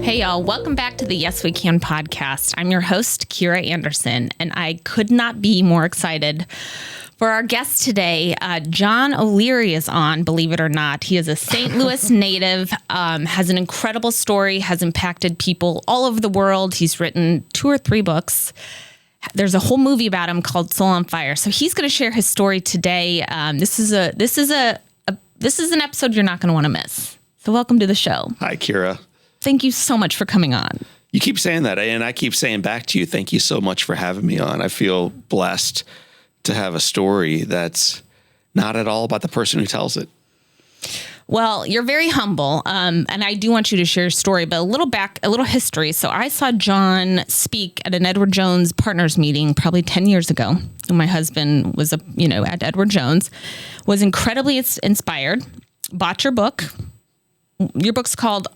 Hey, y'all. Welcome back to the Yes We Can podcast. I'm your host, Kira Andersen, and I could not be more excited for our guest today. John O'Leary is on, believe it or not. He is a St. Louis native, has an incredible story, has impacted people all over the world. He's written 2 or 3 books. There's a whole movie about him called Soul on Fire. So he's going to share his story today. This is an episode you're not going to want to miss. So welcome to the show. Hi, Kira. Thank you so much for coming on. You keep saying that, and I keep saying back to you, thank you so much for having me on. I feel blessed to have a story that's not at all about the person who tells it. Well, you're very humble, and I do want you to share your story, but a little history. So I saw John speak at an Edward Jones partners meeting probably 10 years ago. My husband was at Edward Jones, was incredibly inspired, bought your book. Your book's called...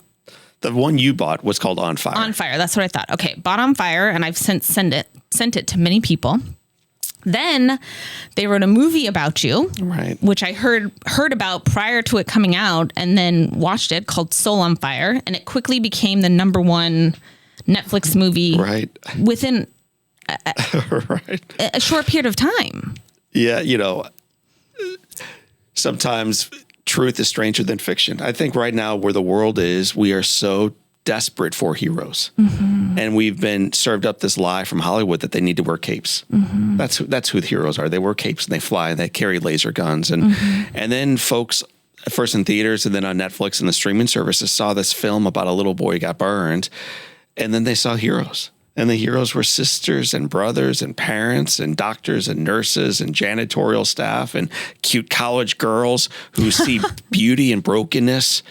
The one you bought was called On Fire. On Fire. That's what I thought. Okay. Bought On Fire. And I've since sent it to many people. Then they wrote a movie about you, right? Which I heard about prior to it coming out, and then watched it, called Soul on Fire. And it quickly became the #1 Netflix movie within a short period of time. Yeah. Sometimes truth is stranger than fiction. I think right now where the world is, we are so desperate for heroes. Mm-hmm. And we've been served up this lie from Hollywood that they need to wear capes. Mm-hmm. That's who the heroes are. They wear capes and they fly and they carry laser guns. And and then folks, first in theaters and then on Netflix and the streaming services, saw this film about a little boy who got burned. And then they saw heroes. And the heroes were sisters and brothers and parents and doctors and nurses and janitorial staff and cute college girls who see beauty and brokenness.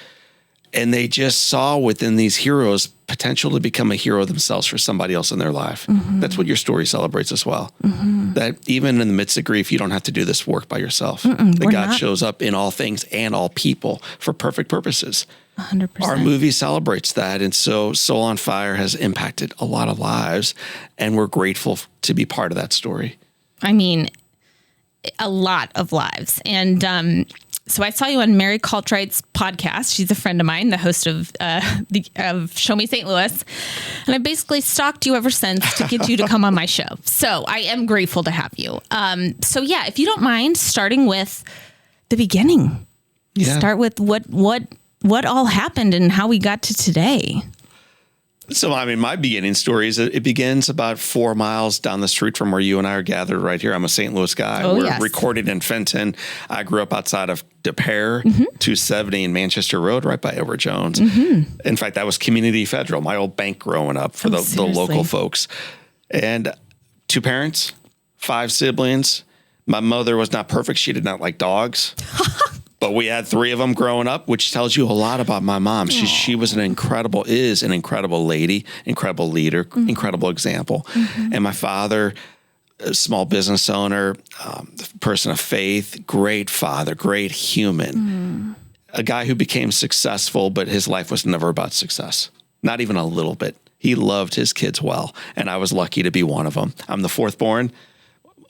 And they just saw within these heroes potential to become a hero themselves for somebody else in their life. Mm-hmm. That's what your story celebrates as well. Mm-hmm. That even in the midst of grief, you don't have to do this work by yourself. That God shows up in all things and all people for perfect purposes. 100%. Our movie celebrates that. And so Soul on Fire has impacted a lot of lives, and we're grateful to be part of that story. I mean, a lot of lives. And so I saw you on Mary Coltrite's podcast. She's a friend of mine, the host of Show Me St. Louis. And I basically stalked you ever since to get you to come on my show. So I am grateful to have you. So yeah, if you don't mind starting with the beginning. Yeah. Start with what all happened and how we got to today. So, I mean, my beginning story is it begins about 4 miles down the street from where you and I are gathered right here. I'm a St. Louis guy. We're recorded in Fenton. I grew up outside of De Pere, 270 in Manchester Road, right by Edward Jones. Mm-hmm. In fact, that was Community Federal, my old bank growing up for the local folks. And 2 parents, 5 siblings. My mother was not perfect. She did not like dogs. But we had 3 of them growing up, which tells you a lot about my mom. She was an incredible lady, incredible leader, incredible example. Mm-hmm. And my father, a small business owner, person of faith, great father, great human, a guy who became successful, but his life was never about success, not even a little bit. He loved his kids well, and I was lucky to be one of them. I'm the 4th born.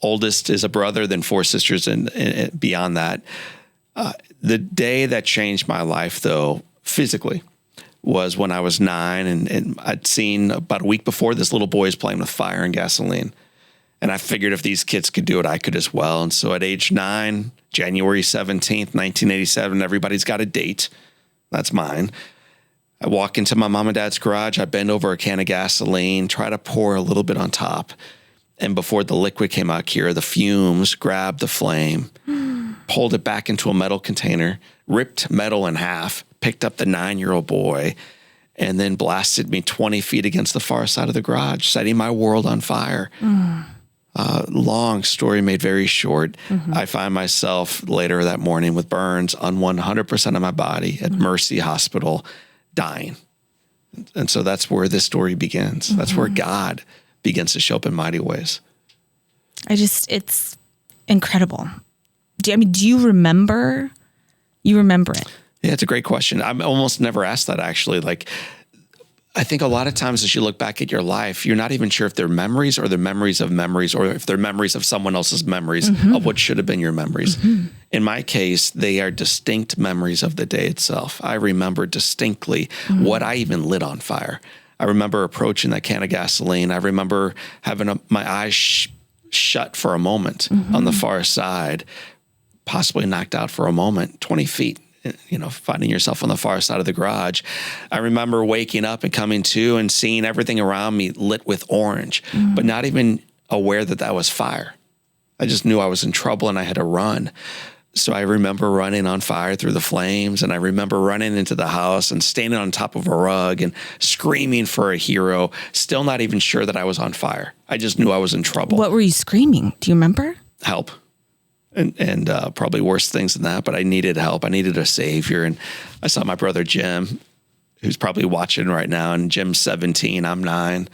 Oldest is a brother, then 4 sisters, and beyond that. The day that changed my life, though, physically, was when I was 9, and I'd seen about a week before this little boy is playing with fire and gasoline. And I figured if these kids could do it, I could as well. And so at age 9, January 17th, 1987, everybody's got a date. That's mine. I walk into my mom and dad's garage. I bend over a can of gasoline, try to pour a little bit on top. And before the liquid came out here, the fumes grabbed the flame, pulled it back into a metal container, ripped metal in half, picked up the 9-year-old boy, and then blasted me 20 feet against the far side of the garage, setting my world on fire. Long story made very short. Mm-hmm. I find myself later that morning with burns on 100% of my body at Mercy Hospital, dying. And so that's where this story begins. Mm-hmm. That's where God begins to show up in mighty ways. It's incredible. Do you remember? You remember it? Yeah, it's a great question. I'm almost never asked that, actually. Like, I think a lot of times as you look back at your life, you're not even sure if they're memories or they're memories of memories, or if they're memories of someone else's memories of what should have been your memories. In my case, they are distinct memories of the day itself. I remember distinctly what I even lit on fire. I remember approaching that can of gasoline. I remember having my eyes shut for a moment on the far side, possibly knocked out for a moment, 20 feet. Finding yourself on the far side of the garage. I remember waking up and coming to and seeing everything around me lit with orange, but not even aware that was fire. I just knew I was in trouble and I had to run. So I remember running on fire through the flames, and I remember running into the house and standing on top of a rug and screaming for a hero, still not even sure that I was on fire. I just knew I was in trouble. What were you screaming? Do you remember? Help. And probably worse things than that, but I needed help. I needed a savior. And I saw my brother Jim, who's probably watching right now, and Jim's 17, I'm 9.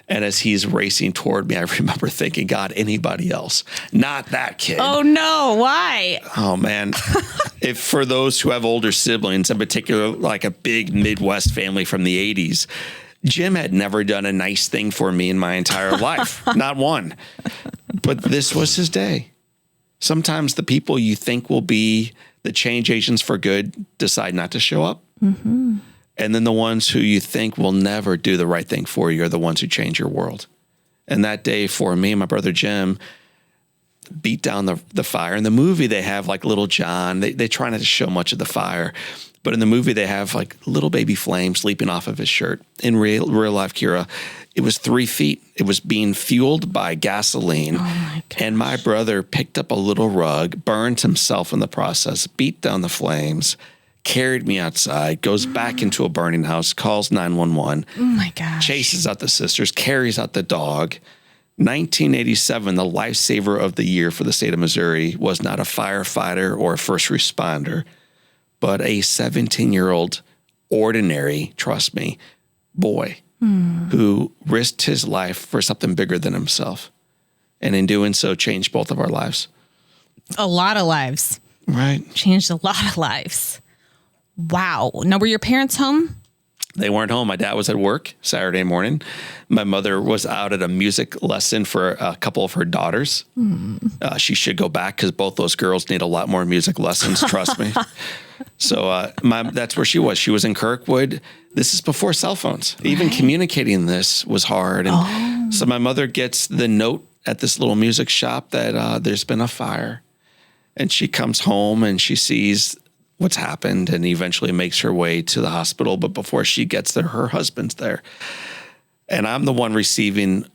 And as he's racing toward me, I remember thinking, God, anybody else, not that kid. Oh no, why? Oh man. If for those who have older siblings, in particular, like a big Midwest family from the 80s, Jim had never done a nice thing for me in my entire life. Not one. But this was his day. Sometimes the people you think will be the change agents for good decide not to show up. And then the ones who you think will never do the right thing for you are the ones who change your world. And that day for me and my brother Jim beat down the fire. In the movie, they have like little John. They try not to show much of the fire. But in the movie, they have like little baby flames leaping off of his shirt. In real life, Kira, it was 3 feet. It was being fueled by gasoline. Oh my gosh. And my brother picked up a little rug, burned himself in the process, beat down the flames, carried me outside, goes back into a burning house, calls 911. Oh my gosh. Chases out the sisters, carries out the dog. 1987, the lifesaver of the year for the state of Missouri was not a firefighter or a first responder, but a 17-year-old ordinary, trust me, boy who risked his life for something bigger than himself. And in doing so, changed both of our lives. A lot of lives. Right. Changed a lot of lives. Wow. Now, were your parents home? They weren't home. My dad was at work Saturday morning. My mother was out at a music lesson for a couple of her daughters. She should go back because both those girls need a lot more music lessons, trust me. So that's where she was. She was in Kirkwood. This is before cell phones. Right. Even communicating this was hard. And so my mother gets the note at this little music shop that there's been a fire. And she comes home and she sees what's happened and eventually makes her way to the hospital. But before she gets there, her husband's there. And I'm the one receiving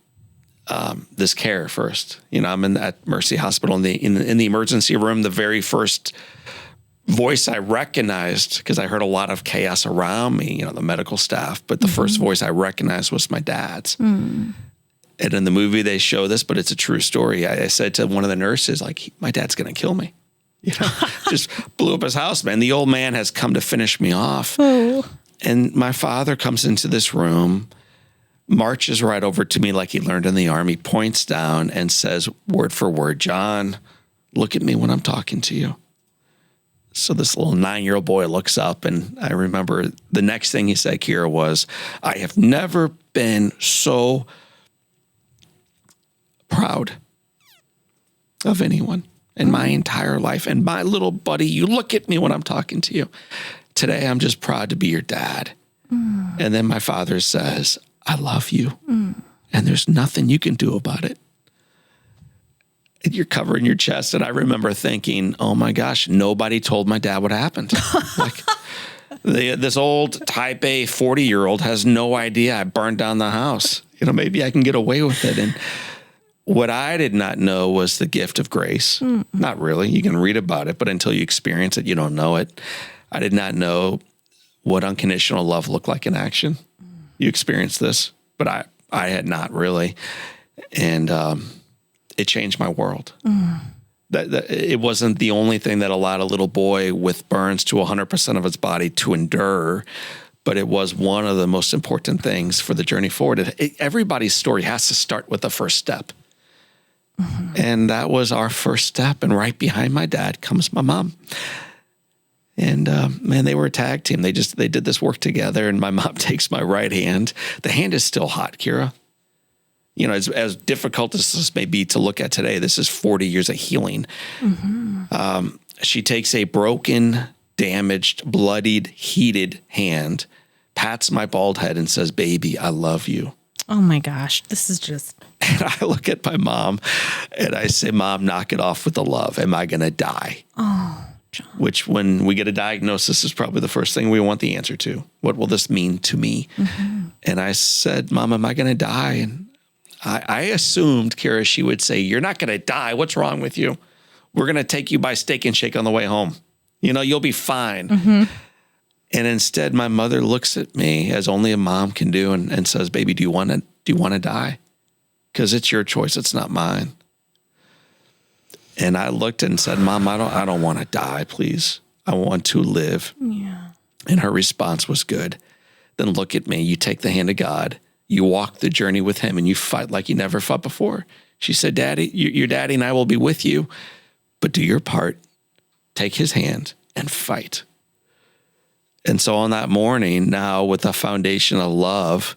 this care first. I'm at Mercy Hospital in the emergency room. The very first voice I recognized, because I heard a lot of chaos around me, the medical staff, but the first voice I recognized was my dad's. And in the movie they show this, but it's a true story. I said to one of the nurses, like, my dad's going to kill me. Just blew up his house, man. The old man has come to finish me off. Oh. And my father comes into this room, marches right over to me like he learned in the Army, points down and says, word for word, John, look at me when I'm talking to you. So this little 9-year-old boy looks up, and I remember the next thing he said, Kira, was, I have never been so proud of anyone in my entire life. And my little buddy, you look at me when I'm talking to you. Today, I'm just proud to be your dad. And then my father says, I love you. And there's nothing you can do about it. And you're covering your chest. And I remember thinking, oh my gosh, nobody told my dad what happened. Like this old type A 40-year-old has no idea I burned down the house. Maybe I can get away with it. And what I did not know was the gift of grace. Not really. You can read about it, but until you experience it, you don't know it. I did not know what unconditional love looked like in action. You experienced this, but I had not really. And it changed my world. That it wasn't the only thing that allowed a little boy with burns to 100% of its body to endure, but it was one of the most important things for the journey forward. Everybody's story has to start with the first step. And that was our first step. And right behind my dad comes my mom. And man, they were a tag team. They did this work together. And my mom takes my right hand. The hand is still hot, Kira. You know, as difficult as this may be to look at today, this is 40 years of healing. Mm-hmm. She takes a broken, damaged, bloodied, heated hand, pats my bald head and says, "Baby, I love you." Oh my gosh, this is just... And I look at my mom and I say, "Mom, knock it off with the love. Am I going to die?" Oh, John. Which, when we get a diagnosis, is probably the first thing we want the answer to. What will this mean to me? Mm-hmm. And I said, "Mom, am I going to die?" And I assumed, Kira, she would say, "You're not going to die. What's wrong with you? We're going to take you by Steak and Shake on the way home. You know, you'll be fine." Mm-hmm. And instead, my mother looks at me, as only a mom can do, and says, "Baby, do you want to die? Because it's your choice. It's not mine." And I looked and said, "Mom, I don't want to die, please. I want to live." Yeah. And her response was good. "Then look at me. You take the hand of God. You walk the journey with him, and you fight like you never fought before." She said, "Daddy, your daddy and I will be with you, but do your part. Take his hand and fight." And so on that morning, now with a foundation of love,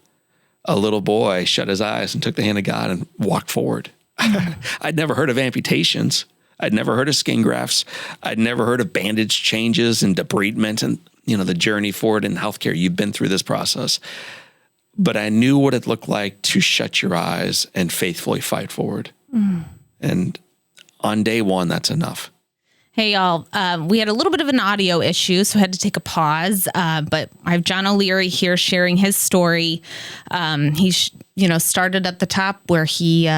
a little boy shut his eyes and took the hand of God and walked forward. I'd never heard of amputations. I'd never heard of skin grafts. I'd never heard of bandage changes and debridement and, you know, the journey forward in healthcare. You've been through this process. But I knew what it looked like to shut your eyes and faithfully fight forward. Mm. And on day one, that's enough. Hey, y'all, we had a little bit of an audio issue, so I had to take a pause. But I have John O'Leary here sharing his story. He started at the top where he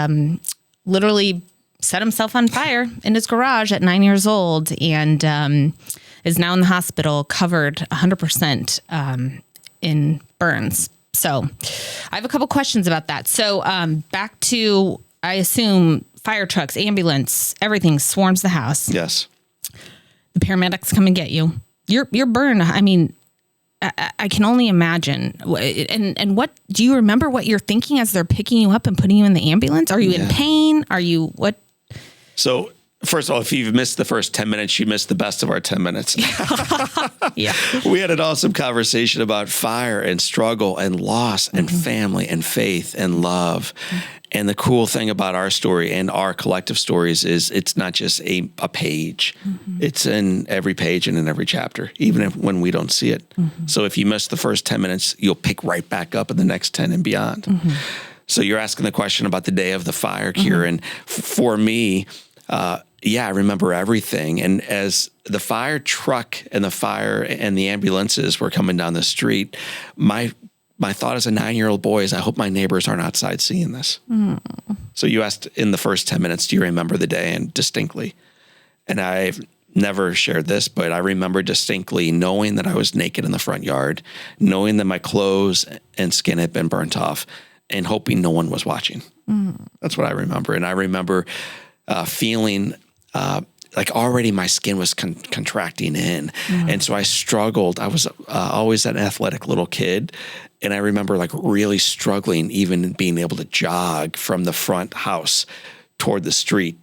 literally set himself on fire in his garage at 9 years old and is now in the hospital covered 100% in burns. So I have a couple questions about that. So back to, I assume, fire trucks, ambulance, everything swarms the house. Yes. The paramedics come and get you. You're burned. I mean, I can only imagine. And what do you remember what you're thinking as they're picking you up and putting you in the ambulance? Are you in pain? Are you what? So first of all, if you've missed the first 10 minutes, you missed the best of our 10 minutes. Yeah. We had an awesome conversation about fire and struggle and loss and family and faith and love. And the cool thing about our story and our collective stories is it's not just a page. It's in every page and in every chapter, even when we don't see it. So if you miss the first 10 minutes, you'll pick right back up in the next 10 and beyond. So you're asking the question about the day of the fire, Kira. And for me, I remember everything. And as the fire truck and the fire and the ambulances were coming down the street, my thought as a 9-year-old boy is, I hope my neighbors aren't outside seeing this. So you asked in the first 10 minutes, do you remember the day? And distinctly. And I've never shared this, but I remember distinctly knowing that I was naked in the front yard, knowing that my clothes and skin had been burnt off, and hoping no one was watching. That's what I remember. And I remember feeling like already my skin was contracting in. And so I struggled. I was always an athletic little kid. And I remember like really struggling, even being able to jog from the front house toward the street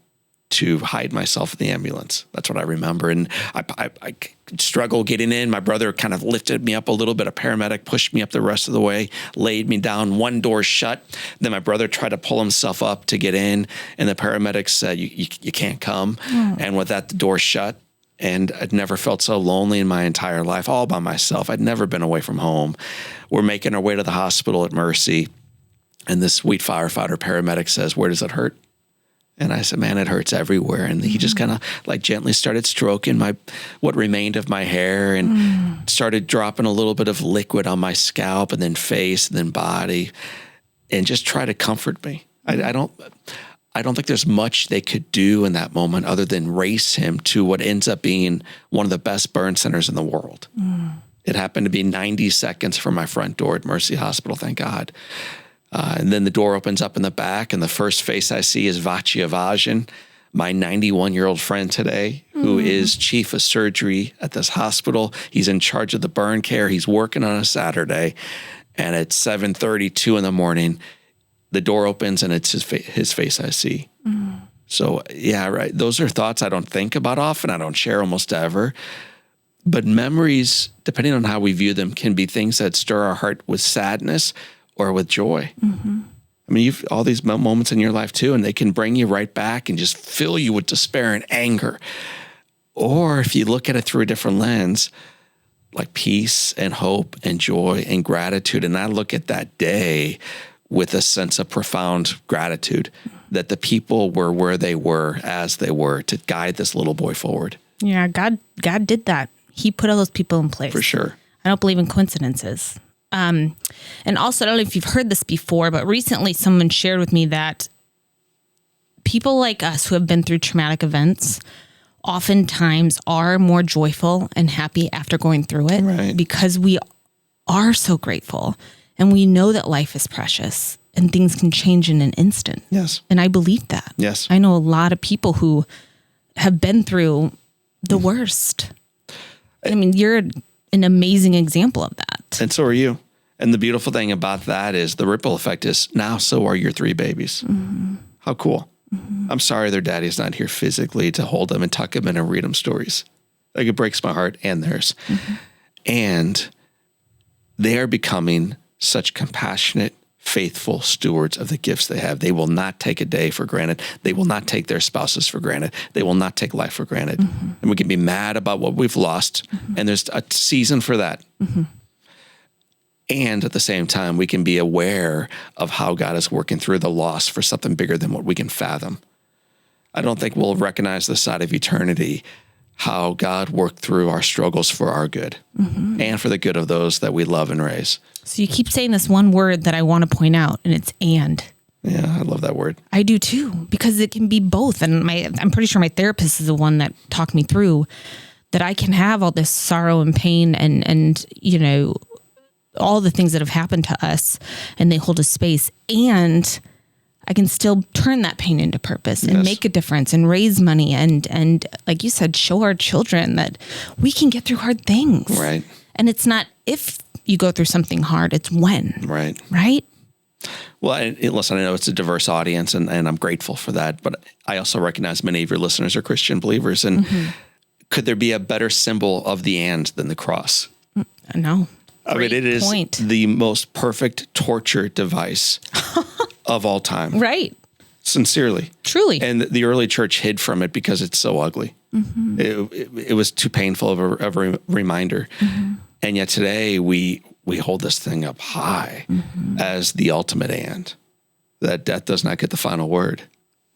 to hide myself in the ambulance. That's what I remember. And I struggled getting in. My brother kind of lifted me up a little bit. A paramedic pushed me up the rest of the way, laid me down. One door shut. Then my brother tried to pull himself up to get in. And the paramedic said, you can't come. And with that, the door shut. And I'd never felt so lonely in my entire life, all by myself. I'd never been away from home. We're making our way to the hospital at Mercy. And this sweet firefighter paramedic says, "Where does it hurt?" And I said, "Man, it hurts everywhere." And he just kind of like gently started stroking what remained of my hair and started dropping a little bit of liquid on my scalp and then face and then body and just try to comfort me. I don't think there's much they could do in that moment other than race him to what ends up being one of the best burn centers in the world. It happened to be 90 seconds from my front door at Mercy Hospital, thank God. And then the door opens up in the back, and the first face I see is Vachi Avajan, my 91-year-old friend today, who is chief of surgery at this hospital. He's in charge of the burn care. He's working on a Saturday. And at 7:32 in the morning, the door opens, and it's his face I see. So, yeah, right. Those are thoughts I don't think about often. I don't share almost ever. But memories, depending on how we view them, can be things that stir our heart with sadness or with joy. Mm-hmm. I mean, you've all these moments in your life too, and they can bring you right back and just fill you with despair and anger. Or if you look at it through a different lens, like peace and hope and joy and gratitude. And I look at that day with a sense of profound gratitude that the people were where they were as they were to guide this little boy forward. Yeah, God did that. He put all those people in place. For sure. I don't believe in coincidences. And also, I don't know if you've heard this before, but recently someone shared with me that people like us who have been through traumatic events oftentimes are more joyful and happy after going through it, right, because we are so grateful and we know that life is precious and things can change in an instant. Yes. And I believe that. Yes. I know a lot of people who have been through the worst. I mean, you're an amazing example of that. And so are you. And the beautiful thing about that is the ripple effect is now so are your 3 babies. Mm-hmm. How cool. Mm-hmm. I'm sorry their daddy's not here physically to hold them and tuck them in and read them stories. Like, it breaks my heart and theirs. Mm-hmm. And they are becoming such compassionate, faithful stewards of the gifts they have. They will not take a day for granted. They will not take their spouses for granted. They will not take life for granted. Mm-hmm. And we can be mad about what we've lost. Mm-hmm. And there's a season for that. Mm-hmm. And at the same time, we can be aware of how God is working through the loss for something bigger than what we can fathom. I don't think we'll recognize the side of eternity, how God worked through our struggles for our good, mm-hmm, and for the good of those that we love and raise. So you keep saying this one word that I want to point out, and it's "and." Yeah, I love that word. I do too, because it can be both. And I'm pretty sure my therapist is the one that talked me through that I can have all this sorrow and pain and you know, all the things that have happened to us, and they hold a space, and I can still turn that pain into purpose and make a difference and raise money and like you said, show our children that we can get through hard things. Right. And it's not if you go through something hard, it's when. Right. Right? Well, listen, I know it's a diverse audience, and I'm grateful for that, but I also recognize many of your listeners are Christian believers, and mm-hmm, could there be a better symbol of the "and" than the cross? No. I mean, it is the most perfect torture device of all time. Right. Sincerely. Truly. And the early church hid from it because it's so ugly. Mm-hmm. It was too painful of a reminder. Mm-hmm. And yet today we hold this thing up high, mm-hmm, as the ultimate "and," that death does not get the final word.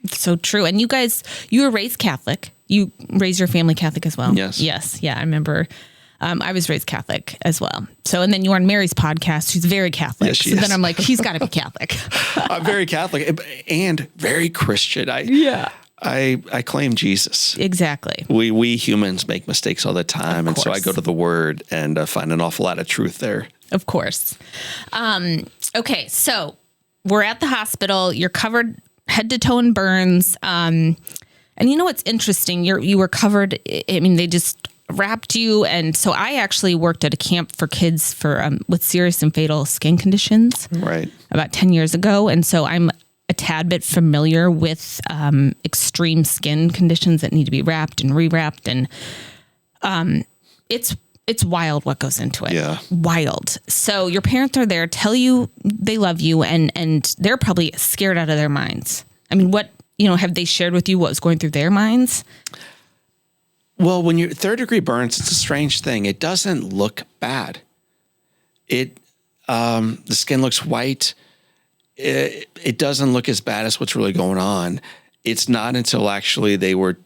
It's so true. And you guys, you were raised Catholic. You raised your family Catholic as well. Yes. Yes. Yeah. I remember. I was raised Catholic as well. So, and then you were on Mary's podcast, who's very Catholic. Yes, she is. Then I'm like, she's got to be Catholic. I'm very Catholic and very Christian. I claim Jesus. Exactly. We humans make mistakes all the time. And so I go to the Word and find an awful lot of truth there. Of course. Okay. So we're at the hospital. You're covered head to toe in burns. And you know, what's interesting? You were covered. I mean, they just wrapped you. And so I actually worked at a camp for kids with serious and fatal skin conditions. Right. About 10 years ago. And so I'm a tad bit familiar with extreme skin conditions that need to be wrapped and rewrapped. And it's wild what goes into it. Yeah. Wild. So your parents are there, tell you they love you, and they're probably scared out of their minds. I mean, have they shared with you what was going through their minds? Well, when you're 3rd-degree burns, it's a strange thing. It doesn't look bad. The skin looks white. It doesn't look as bad as what's really going on. It's not until actually they were,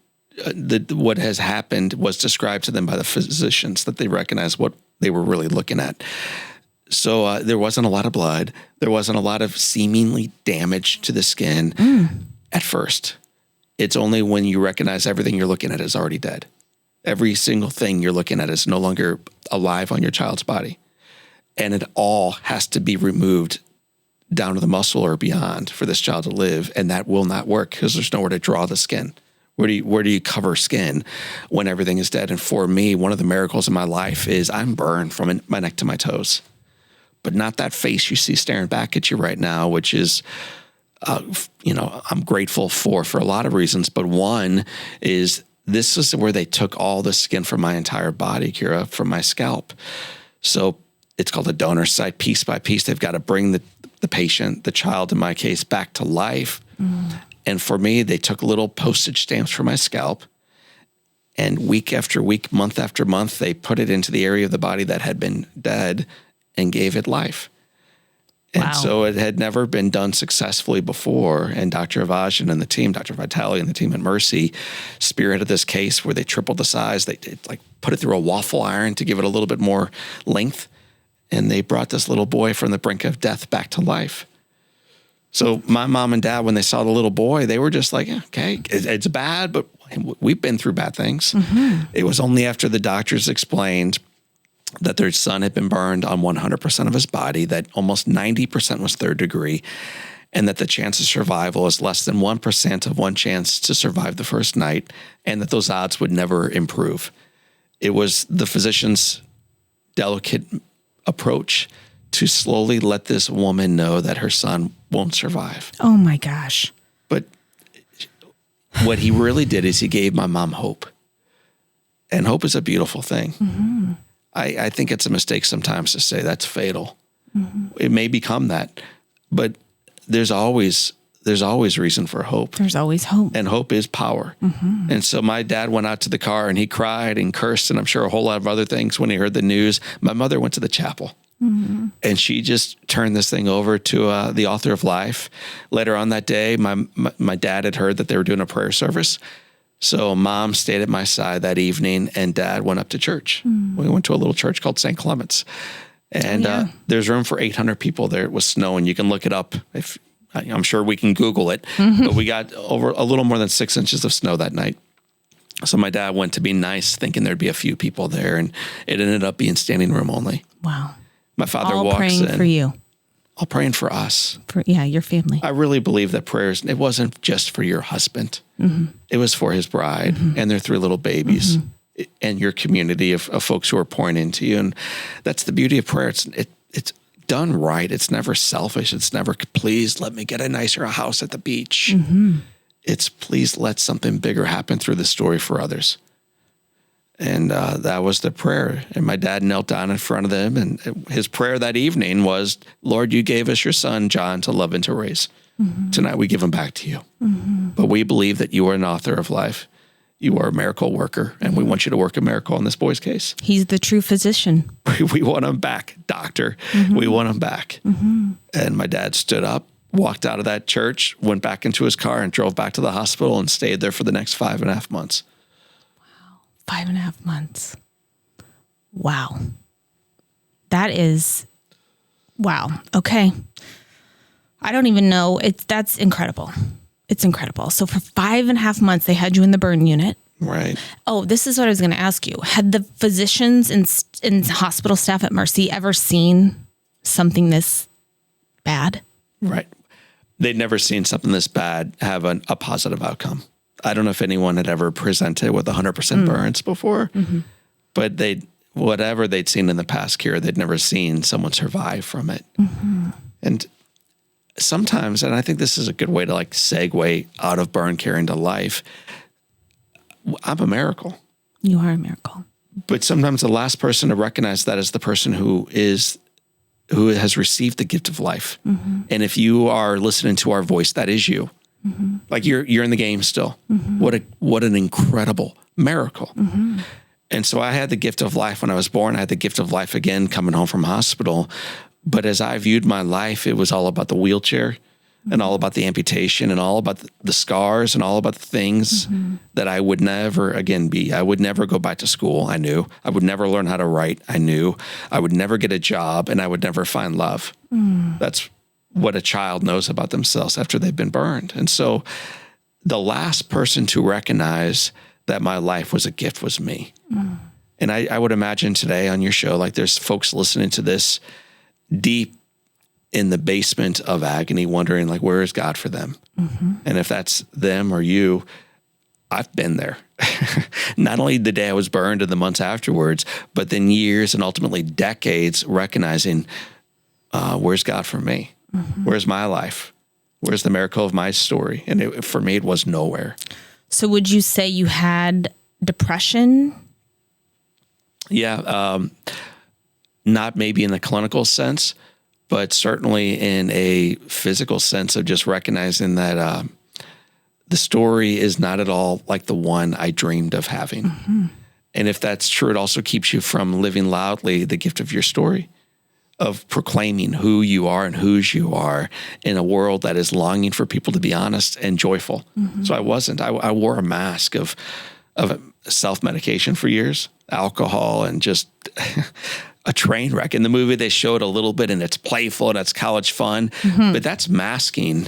what has happened was described to them by the physicians that they recognized what they were really looking at. So there wasn't a lot of blood. There wasn't a lot of seemingly damage to the skin at first. It's only when you recognize everything you're looking at is already dead. Every single thing you're looking at is no longer alive on your child's body. And it all has to be removed down to the muscle or beyond for this child to live. And that will not work because there's nowhere to draw the skin. Where do you cover skin when everything is dead? And for me, one of the miracles in my life is I'm burned from my neck to my toes, but not that face you see staring back at you right now, which is, I'm grateful for a lot of reasons. But one is this is where they took all the skin from my entire body, Kira, from my scalp. So it's called a donor site. Piece by piece, they've got to bring the patient, the child in my case, back to life. And for me, they took little postage stamps from my scalp, and week after week, month after month, they put it into the area of the body that had been dead and gave it life. And so it had never been done successfully before. And Dr. Avajan and the team, Dr. Vitale and the team at Mercy, spearheaded this case where they tripled the size. They put it through a waffle iron to give it a little bit more length. And they brought this little boy from the brink of death back to life. So my mom and dad, when they saw the little boy, they were just like, okay, it's bad, but we've been through bad things. It was only after the doctors explained that their son had been burned on 100% of his body, that almost 90% was third degree, and that the chance of survival is less than 1% of one chance to survive the first night, and that those odds would never improve. It was the physician's delicate approach to slowly let this woman know that her son won't survive. Oh my gosh. But what he really did is he gave my mom hope. And hope is a beautiful thing. I think it's a mistake sometimes to say that's fatal. It may become that, but there's always reason for hope. There's always hope. And hope is power. And so my dad went out to the car and he cried and cursed, and I'm sure a whole lot of other things when he heard the news. My mother went to the chapel. And she just turned this thing over to the author of life. Later on that day, my dad had heard that they were doing a prayer service. So mom stayed at my side that evening, and dad went up to church. We went to a little church called St. Clement's. And there's room for 800 people there. It was snowing. You can look it up. I'm sure we can Google it. But we got over a little more than 6 inches of snow that night. So my dad went to be nice, thinking there'd be a few people there, and it ended up being standing room only. Wow. My father all walks praying in. For you. All praying for us. For your family. I really believe that prayers, it wasn't just for your husband. It was for his bride and their 3 little babies and your community of folks who are pouring into you. And that's the beauty of prayer. It's done right. It's never selfish. It's never, please let me get a nicer house at the beach. It's please let something bigger happen through the story for others. And that was the prayer. And my dad knelt down in front of them. And his prayer that evening was, Lord, you gave us your son, John, to love and to raise. Tonight we give him back to you. But we believe that you are an author of life. You are a miracle worker. And we want you to work a miracle in this boy's case. He's the true physician. We want him back, doctor. We want him back. And my dad stood up, walked out of that church, went back into his car, and drove back to the hospital and stayed there for the next 5.5 months. 5.5 months. Wow. That is, wow. Okay. I don't even know. That's incredible. It's incredible. So for 5.5 months, they had you in the burn unit. Right. Oh, this is what I was going to ask you. Had the physicians and hospital staff at Mercy ever seen something this bad? Right. They'd never seen something this bad have a positive outcome. I don't know if anyone had ever presented with 100% burns before, but whatever they'd seen in the past cure, they'd never seen someone survive from it. And sometimes, and I think this is a good way to segue out of burn care into life, I'm a miracle. You are a miracle. But sometimes the last person to recognize that is the person who has received the gift of life. And if you are listening to our voice, that is you. Like you're in the game still. What an incredible miracle. And so I had the gift of life when I was born. I had the gift of life again coming home from hospital. But as I viewed my life, it was all about the wheelchair and all about the amputation and all about the scars and all about the things that I would never again be. I would never go back to school. I knew I would never learn how to write. I knew I would never get a job, and I would never find love. That's what a child knows about themselves after they've been burned. And so the last person to recognize that my life was a gift was me. And I would imagine today on your show, there's folks listening to this deep in the basement of agony, wondering where is God for them? And if that's them or you, I've been there. Not only the day I was burned and the months afterwards, but then years and ultimately decades recognizing, where's God for me? Where's my life? Where's the miracle of my story? And for me, it was nowhere. So would you say you had depression? Yeah. Not maybe in the clinical sense, but certainly in a physical sense of just recognizing that the story is not at all like the one I dreamed of having. Mm-hmm. And if that's true, it also keeps you from living loudly the gift of your story, of proclaiming who you are and whose you are in a world that is longing for people to be honest and joyful. Mm-hmm. So I wasn't. I wore a mask of self-medication for years, alcohol, and just a train wreck. In the movie, they showed a little bit, and it's playful and it's college fun, mm-hmm. but that's masking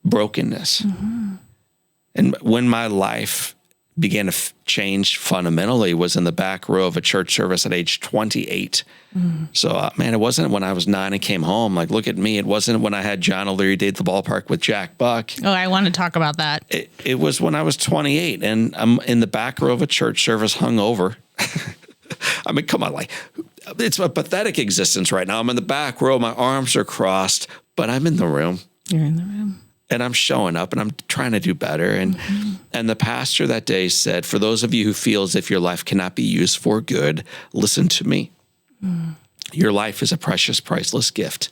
brokenness. Mm-hmm. And when my life began to change fundamentally was in the back row of a church service at age 28. Mm. So, man, it wasn't when I was 9 and came home. Like, look at me. It wasn't when I had John O'Leary date the ballpark with Jack Buck. Oh, I want to talk about that. It was when I was 28 and I'm in the back row of a church service hungover. I mean, come on, like, it's a pathetic existence right now. I'm in the back row. My arms are crossed, but I'm in the room. You're in the room. And I'm showing up and I'm trying to do better. And mm-hmm. and the pastor that day said, for those of you who feel as if your life cannot be used for good, listen to me. Mm. Your life is a precious, priceless gift.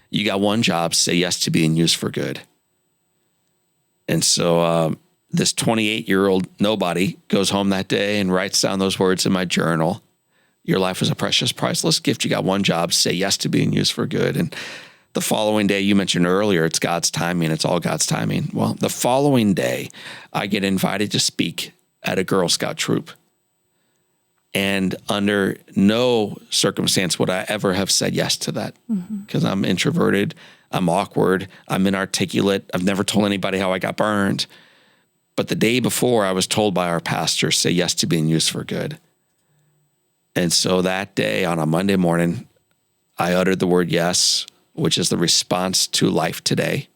You got one job, say yes to being used for good. And so this 28-year-old nobody goes home that day and writes down those words in my journal. Your life is a precious, priceless gift. You got one job, say yes to being used for good. And the following day, you mentioned earlier, it's God's timing. It's all God's timing. Well, the following day, I get invited to speak at a Girl Scout troop. And under no circumstance would I ever have said yes to that because I'm introverted, I'm awkward, I'm inarticulate. I've never told anybody how I got burned. But the day before, I was told by our pastor, say yes to being used for good. And so that day on a Monday morning, I uttered the word yes, which is the response to life today,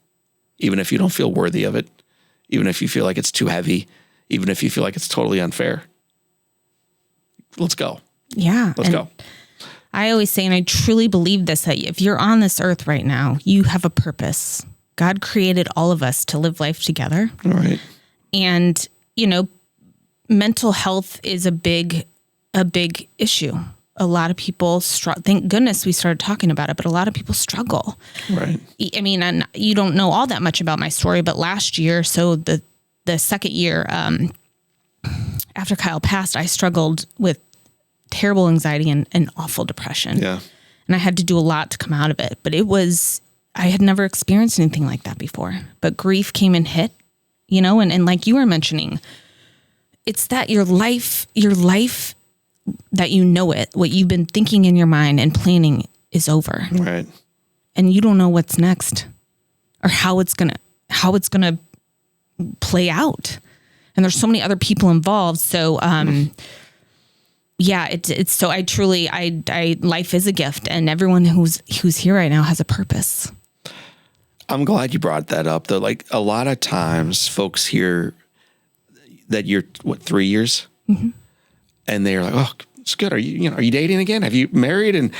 even if you don't feel worthy of it, even if you feel like it's too heavy, even if you feel like it's totally unfair. Let's go. Yeah. Let's go. I always say, and I truly believe this, that if you're on this earth right now, you have a purpose. God created all of us to live life together. All right. And, you know, mental health is a big issue. A lot of people struggle. Thank goodness we started talking about it, but a lot of people struggle. Right. I mean, and you don't know all that much about my story, but last year, so the second year after Kyle passed, I struggled with terrible anxiety and awful depression. Yeah. And I had to do a lot to come out of it, but I had never experienced anything like that before. But grief came and hit, you know, and like you were mentioning, it's that your life that you know it, what you've been thinking in your mind and planning is over. Right. And you don't know what's next or how it's going to play out. And there's so many other people involved. So, yeah, it's so I life is a gift and everyone who's here right now has a purpose. I'm glad you brought that up though. Like a lot of times folks hear that you're 3 years? Mm-hmm. And they're like, oh, it's good. Are you dating again? Have you married? And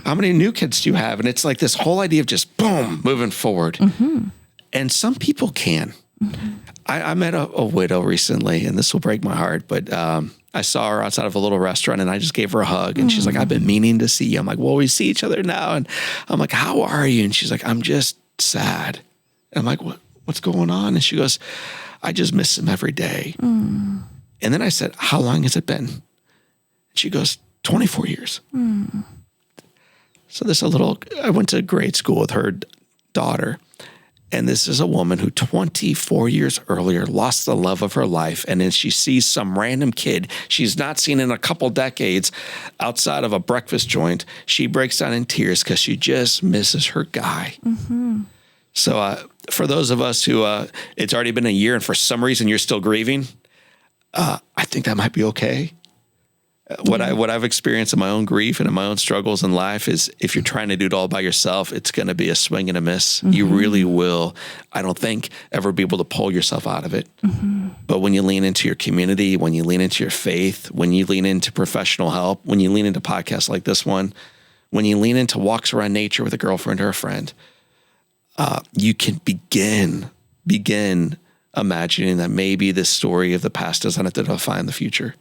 how many new kids do you have? And it's like this whole idea of just boom, moving forward. Mm-hmm. And some people can. Mm-hmm. I met a widow recently, and this will break my heart, but I saw her outside of a little restaurant, and I just gave her a hug. And she's like, I've been meaning to see you. I'm like, well, we see each other now. And I'm like, how are you? And she's like, I'm just sad. And I'm like, what's going on? And she goes, I just miss him every day. Mm. And then I said, how long has it been? She goes, 24 years. Mm. So I went to grade school with her daughter. And this is a woman who 24 years earlier lost the love of her life. And then she sees some random kid she's not seen in a couple decades outside of a breakfast joint. She breaks down in tears because she just misses her guy. Mm-hmm. So for those of us who it's already been a year and for some reason you're still grieving, I think that might be okay. What I've experienced in my own grief and in my own struggles in life is if you're trying to do it all by yourself, it's going to be a swing and a miss. Mm-hmm. You really will, I don't think, ever be able to pull yourself out of it. Mm-hmm. But when you lean into your community, when you lean into your faith, when you lean into professional help, when you lean into podcasts like this one, when you lean into walks around nature with a girlfriend or a friend, you can begin imagining that maybe this story of the past doesn't have to define the future.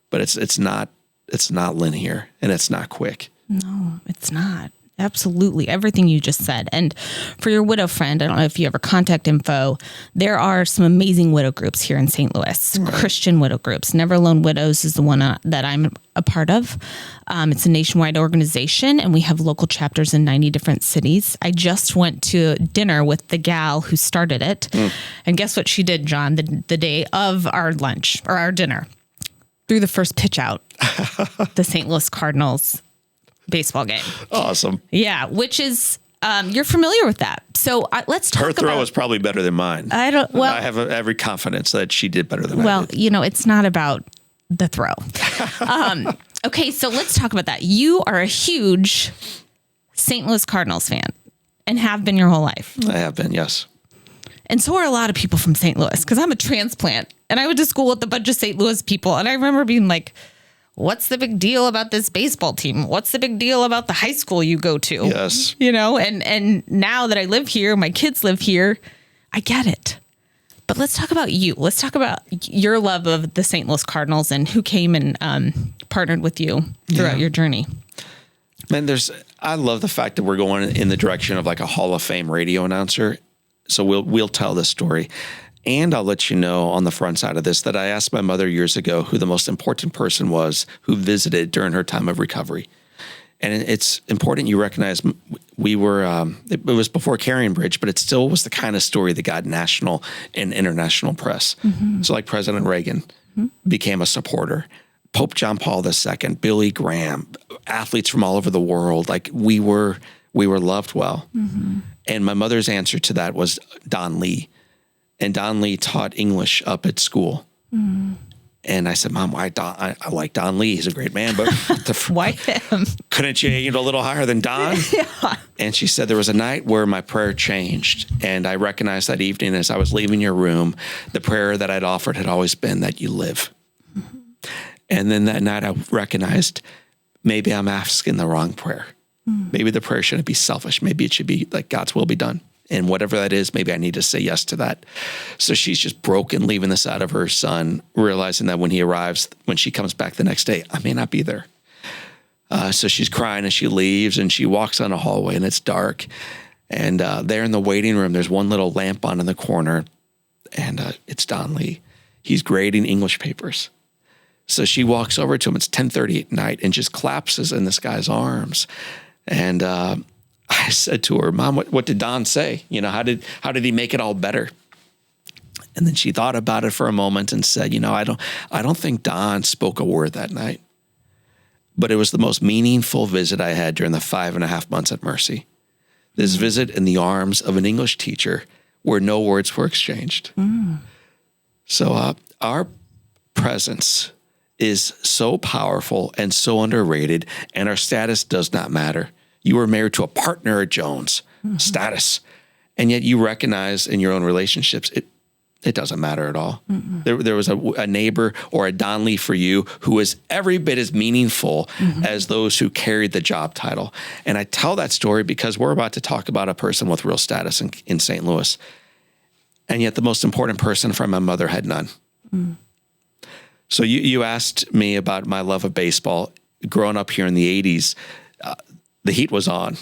But it's not linear, and it's not quick. No, it's not. Absolutely. Everything you just said. And for your widow friend, I don't know if you have her contact info, there are some amazing widow groups here in St. Louis, right. Christian widow groups. Never Alone Widows is the one that I'm a part of. It's a nationwide organization, and we have local chapters in 90 different cities. I just went to dinner with the gal who started it. And guess what she did, John, the day of our lunch or our dinner? Threw the first pitch out, the St. Louis Cardinals baseball game. Awesome. Yeah, which is you're familiar with that. So let's talk about... Her throw was probably better than mine. I have every confidence that she did better than I did. Well, it's not about the throw. Okay, so let's talk about that. You are a huge St. Louis Cardinals fan and have been your whole life. I have been, yes. And so are a lot of people from St. Louis, because I'm a transplant and I went to school with a bunch of St. Louis people. And I remember being like, what's the big deal about this baseball team? What's the big deal about the high school you go to? Yes. And now that I live here, my kids live here, I get it. But let's talk about you. Let's talk about your love of the St. Louis Cardinals and who came and partnered with you throughout your journey. Man, I love the fact that we're going in the direction of like a Hall of Fame radio announcer. So we'll tell this story. And I'll let you know on the front side of this that I asked my mother years ago who the most important person was who visited during her time of recovery. And it's important you recognize we were, it was before Carrion Bridge, but it still was the kind of story that got national and international press. Mm-hmm. So like President Reagan became a supporter. Pope John Paul II, Billy Graham, athletes from all over the world. Like we were loved well. Mm-hmm. And my mother's answer to that was Don Lee. And Don Lee taught English up at school. Mm. And I said, Mom, I like Don Lee. He's a great man, but why him? Couldn't you a little higher than Don? Yeah. And she said there was a night where my prayer changed. And I recognized that evening as I was leaving your room, the prayer that I'd offered had always been that you live. Mm-hmm. And then that night I recognized maybe I'm asking the wrong prayer. Mm. Maybe the prayer shouldn't be selfish. Maybe it should be like God's will be done. And whatever that is, maybe I need to say yes to that. So she's just broken, leaving this out of her son, realizing that when he arrives, when she comes back the next day, I may not be there. So she's crying and she leaves and she walks on a hallway and it's dark. And there in the waiting room, there's one little lamp on in the corner and it's Don Lee. He's grading English papers. So she walks over to him. It's 10:30 at night and just collapses in this guy's arms. And I said to her, Mom, what did Don say? How did he make it all better? And then she thought about it for a moment and said, I don't think Don spoke a word that night, but it was the most meaningful visit I had during the 5.5 months at Mercy. This visit in the arms of an English teacher where no words were exchanged. Mm. So our presence is so powerful and so underrated, and our status does not matter. You were married to a partner at Jones, status, and yet you recognize in your own relationships, it doesn't matter at all. Mm-hmm. There was a neighbor or a Don Lee for you who is every bit as meaningful as those who carried the job title. And I tell that story because we're about to talk about a person with real status in St. Louis. And yet the most important person from my mother had none. Mm. So you asked me about my love of baseball. Growing up here in the 80s, the heat was on,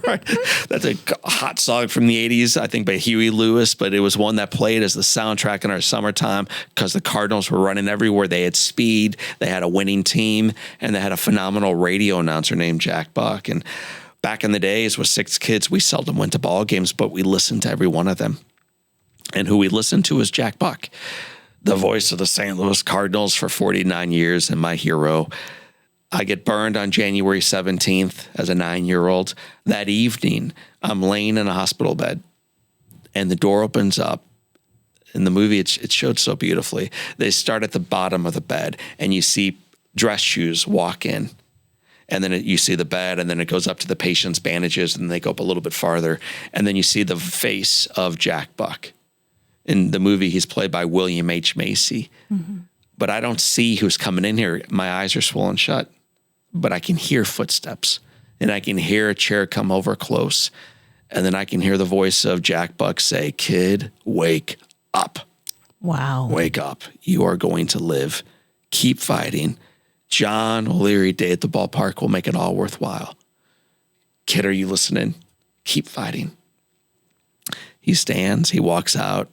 right? That's a hot song from the 80s, I think by Huey Lewis, but it was one that played as the soundtrack in our summertime because the Cardinals were running everywhere. They had speed, they had a winning team, and they had a phenomenal radio announcer named Jack Buck. And back in the days with 6 kids, we seldom went to ball games, but we listened to every one of them. And who we listened to was Jack Buck, the voice of the St. Louis Cardinals for 49 years and my hero. I get burned on January 17th as a 9-year-old. That evening, I'm laying in a hospital bed, and the door opens up. In the movie, it showed so beautifully. They start at the bottom of the bed, and you see dress shoes walk in. And then you see the bed, and then it goes up to the patient's bandages, and they go up a little bit farther. And then you see the face of Jack Buck. In the movie, he's played by William H. Macy. Mm-hmm. But I don't see who's coming in here. My eyes are swollen shut. But I can hear footsteps, and I can hear a chair come over close. And then I can hear the voice of Jack Buck say, "Kid, wake up. Wow. Wake up. You are going to live. Keep fighting. John O'Leary Day at the ballpark will make it all worthwhile. Kid, are you listening? Keep fighting. He stands, he walks out,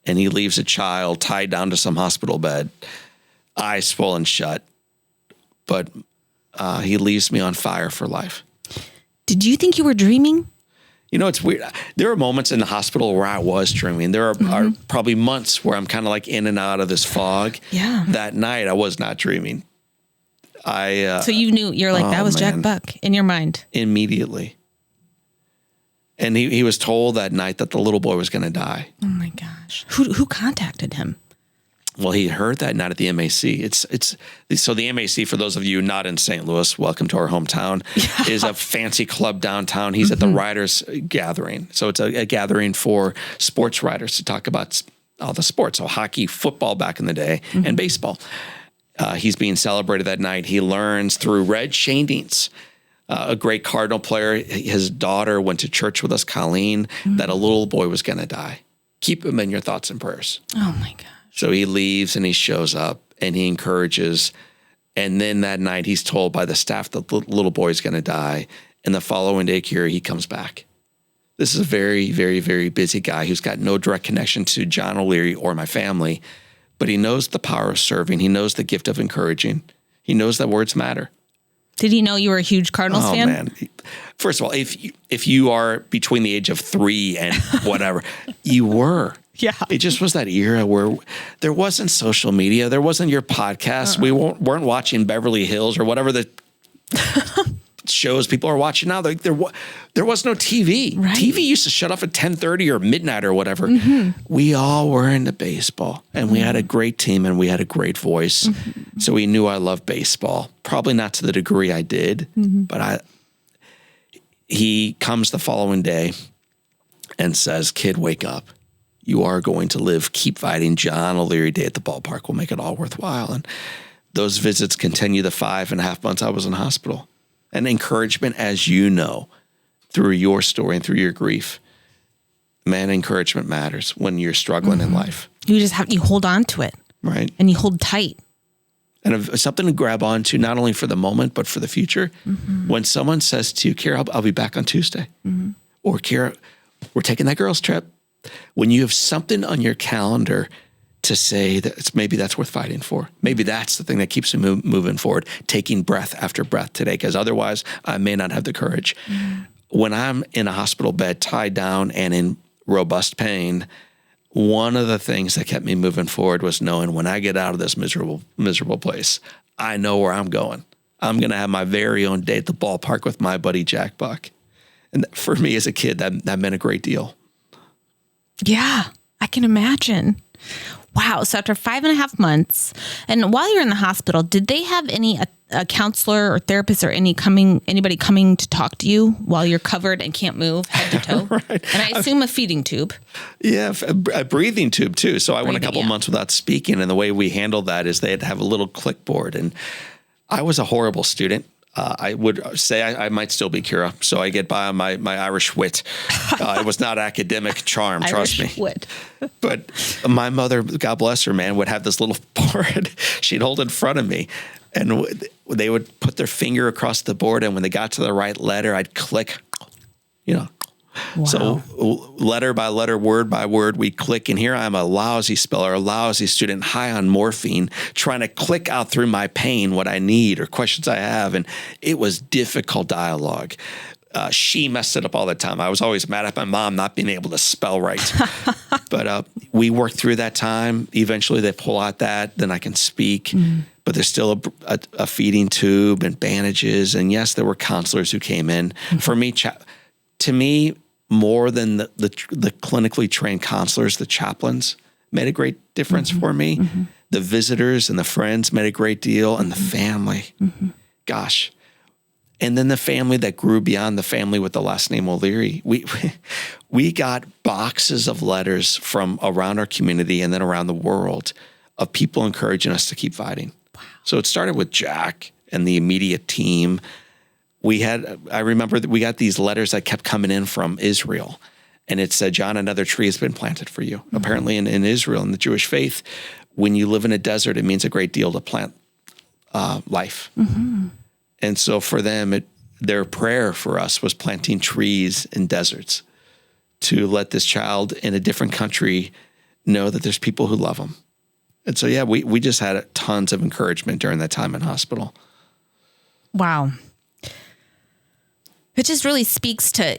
and he leaves a child tied down to some hospital bed, eyes swollen shut. But he leaves me on fire for life. Did you think you were dreaming? You know, it's weird. There are moments in the hospital where I was dreaming. There are probably months where I'm kind of like in and out of this fog. Yeah. That night, I was not dreaming. So you knew, you're like, that was Jack Buck in your mind. Immediately. And he was told that night that the little boy was going to die. Oh my gosh. Who contacted him? Well, he heard that night at the MAC. So the MAC, for those of you not in St. Louis, welcome to our hometown, is a fancy club downtown. He's at the Writers Gathering. So it's a gathering for sports writers to talk about all the sports. So hockey, football back in the day, and baseball. He's being celebrated that night. He learns through Red Shadings, a great Cardinal player. His daughter went to church with us, Colleen, that a little boy was going to die. Keep him in your thoughts and prayers. Oh my God. So he leaves and he shows up and he encourages. And then that night he's told by the staff that the little boy's going to die. And the following day, Kira, he comes back. This is a very, very, very busy guy who's got no direct connection to John O'Leary or my family, but he knows the power of serving. He knows the gift of encouraging. He knows that words matter. Did he know you were a huge Cardinals fan? Oh, man. First of all, if you are between the age of 3 and whatever, you were. Yeah. It just was that era where there wasn't social media. There wasn't your podcast. We weren't watching Beverly Hills or whatever the shows people are watching now. There was no TV. Right. TV used to shut off at 10:30 or midnight or whatever. We all were into baseball, and we had a great team, and we had a great voice. So we knew I loved baseball. Probably not to the degree I did, but he comes the following day and says, "Kid, wake up. You are going to live. Keep fighting. John O'Leary Day at the ballpark will make it all worthwhile." And those visits continue the 5.5 months I was in hospital. And encouragement, as you know, through your story and through your grief, man, encouragement matters when you're struggling in life. You hold on to it. Right. And you hold tight. And something to grab onto, not only for the moment, but for the future. When someone says to you, "Kira, I'll be back on Tuesday." Or, "Kira, we're taking that girls trip." When you have something on your calendar to say that maybe that's worth fighting for. Maybe that's the thing that keeps me moving forward, taking breath after breath today, because otherwise I may not have the courage. When I'm in a hospital bed, tied down and in robust pain, one of the things that kept me moving forward was knowing when I get out of this miserable place, I know where I'm going. I'm going to have my very own day at the ballpark with my buddy Jack Buck. And for me as a kid, that meant a great deal. Yeah, I can imagine. Wow. So after 5.5 months, and while you're in the hospital, did they have any a counselor or therapist or anybody coming to talk to you while you're covered and can't move head to toe? Right. And I assume a feeding tube. Yeah, a breathing tube too. So I went a couple months without speaking, and the way we handled that is they had to have a little clipboard. And I was a horrible student. I would say I might still be, Kira. So I get by on my Irish wit. It was not academic charm, trust me. Wit. But my mother, God bless her, man, would have this little board she'd hold in front of me. And they would put their finger across the board. And when they got to the right letter, I'd click, Wow. So letter by letter, word by word, we click. And here I'm a lousy speller, a lousy student, high on morphine, trying to click out through my pain what I need or questions I have. And it was difficult dialogue. She messed it up all the time. I was always mad at my mom not being able to spell right. But we worked through that time. Eventually they pull out that, then I can speak. But there's still a feeding tube and bandages. And yes, there were counselors who came in. For me, to me, more than the clinically trained counselors, the chaplains made a great difference for me. The visitors and the friends made a great deal, and the family. Gosh. And then the family that grew beyond the family with the last name O'Leary. We got boxes of letters from around our community and then around the world of people encouraging us to keep fighting. Wow. So it started with Jack and the immediate team. I remember that we got these letters that kept coming in from Israel And it said, John, another tree has been planted for you. Mm-hmm. Apparently in Israel, in the Jewish faith, when you live in a desert, it means a great deal to plant life. Mm-hmm. And so for them, their prayer for us was planting trees in deserts to let this child in a different country know that there's people who love them. And so, yeah, we just had tons of encouragement during that time in hospital. Wow. It just really speaks to,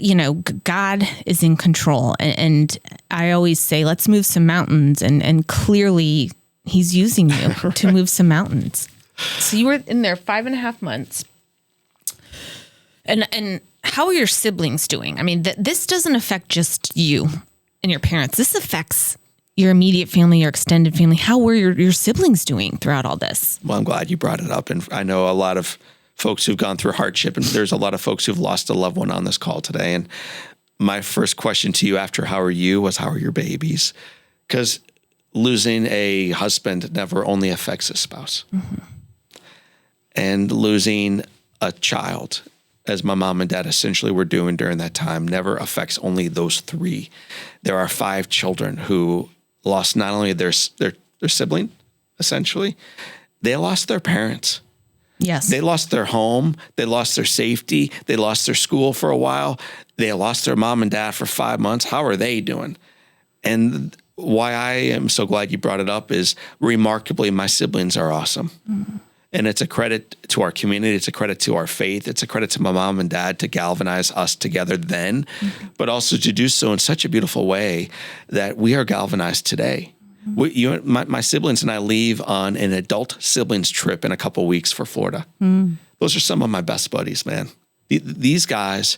God is in control. And I always say, let's move some mountains. And clearly he's using you to move some mountains. So you were in there 5.5 months. And how are your siblings doing? I mean, this doesn't affect just you and your parents. This affects your immediate family, your extended family. How were your siblings doing throughout all this? Well, I'm glad you brought it up. And I know a lot of folks who've gone through hardship, and there's a lot of folks who've lost a loved one on this call today. And my first question to you after how are you was, how are your babies? Because losing a husband never only affects a spouse. Mm-hmm. And losing a child, as my mom and dad essentially were doing during that time, never affects only those 3. There are 5 children who lost not only their sibling, essentially, they lost their parents. Yes. They lost their home. They lost their safety. They lost their school for a while. They lost their mom and dad for 5 months. How are they doing? And why I am so glad you brought it up is remarkably, my siblings are awesome. Mm-hmm. And it's a credit to our community. It's a credit to our faith. It's a credit to my mom and dad to galvanize us together then, mm-hmm. but also to do so in such a beautiful way that we are galvanized today. My siblings and I leave on an adult siblings trip in a couple of weeks for Florida. Mm. Those are some of my best buddies, man. These guys,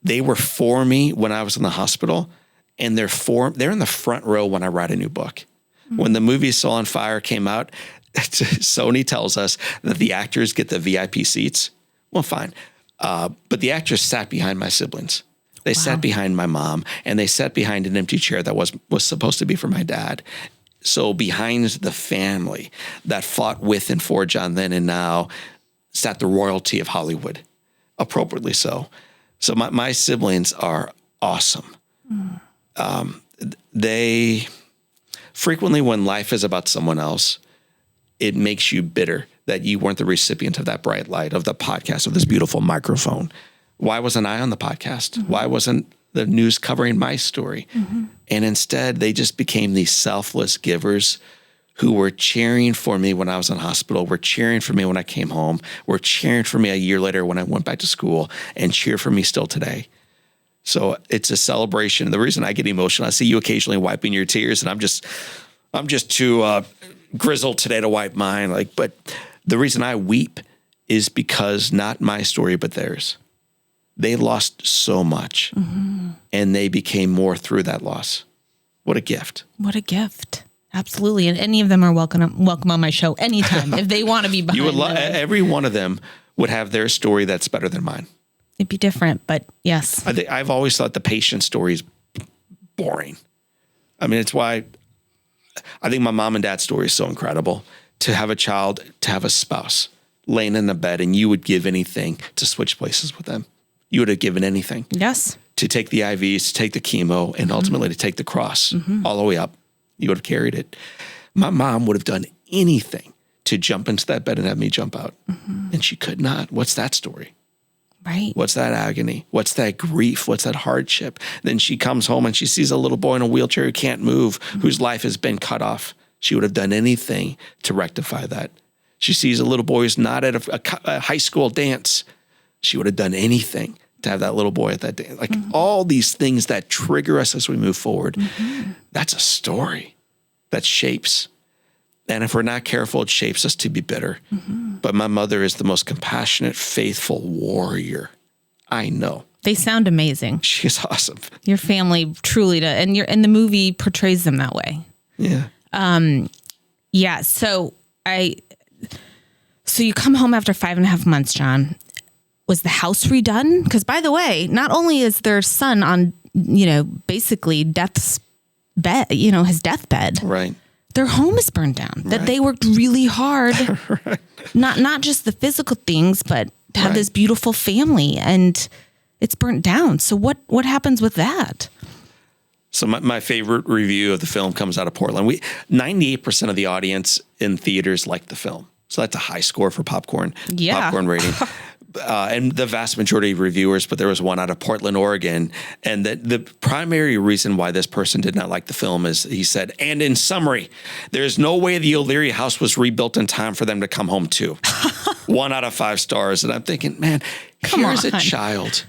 they were for me when I was in the hospital, and they're in the front row when I write a new book. Mm. When the movie Soul on Fire came out, Sony tells us that the actors get the VIP seats. Well, fine. But the actors sat behind my siblings. They sat behind my mom, and they sat behind an empty chair that was supposed to be for my dad. So behind the family that fought with and for John then and now sat the royalty of Hollywood, appropriately so. So my siblings are awesome. Mm. They frequently, when life is about someone else, it makes you bitter that you weren't the recipient of that bright light, of the podcast, of this beautiful microphone. Why wasn't I on the podcast? Mm-hmm. Why wasn't the news covering my story? Mm-hmm. And instead, they just became these selfless givers who were cheering for me when I was in hospital, were cheering for me when I came home, were cheering for me a year later when I went back to school, and cheer for me still today. So it's a celebration. The reason I get emotional, I see you occasionally wiping your tears, and I'm just too grizzled today to wipe mine. But the reason I weep is because not my story, but theirs. They lost so much, mm-hmm. and they became more through that loss. What a gift. What a gift. Absolutely. And any of them are welcome on my show anytime if they want to be behind. Every one of them would have their story that's better than mine. It'd be different, but yes. I've always thought the patient story is boring. I mean, it's why I think my mom and dad's story is so incredible. To have a child, to have a spouse laying in the bed, and you would give anything to switch places with them. You would have given anything. Yes. To take the IVs, to take the chemo, and ultimately to take the cross all the way up. You would have carried it. My mom would have done anything to jump into that bed and have me jump out. Mm-hmm. And she could not. What's that story? Right. What's that agony? What's that grief? What's that hardship? Then she comes home and she sees a little boy in a wheelchair who can't move, whose life has been cut off. She would have done anything to rectify that. She sees a little boy who's not at a high school dance. She would have done anything to have that little boy at that dance. All these things that trigger us as we move forward. Mm-hmm. That's a story that shapes. And if we're not careful, it shapes us to be bitter. Mm-hmm. But my mother is the most compassionate, faithful warrior I know. They sound amazing. She's awesome. Your family truly does. And the movie portrays them that way. Yeah. Yeah. So you come home after 5.5 months, John. Was the house redone? Because by the way, not only is their son on, basically death's bed, his deathbed. Right. Their home is burned down. That they worked really hard. Right. Not just the physical things, but to have this beautiful family, and it's burnt down. So what happens with that? So my favorite review of the film comes out of Portland. 98% of the audience in theaters liked the film. So that's a high score for popcorn rating. And the vast majority of reviewers, but there was one out of Portland, Oregon. And the primary reason why this person did not like the film is, he said, and in summary, there's no way the O'Leary house was rebuilt in time for them to come home to. 1 out of 5 stars. And I'm thinking, man, here's a child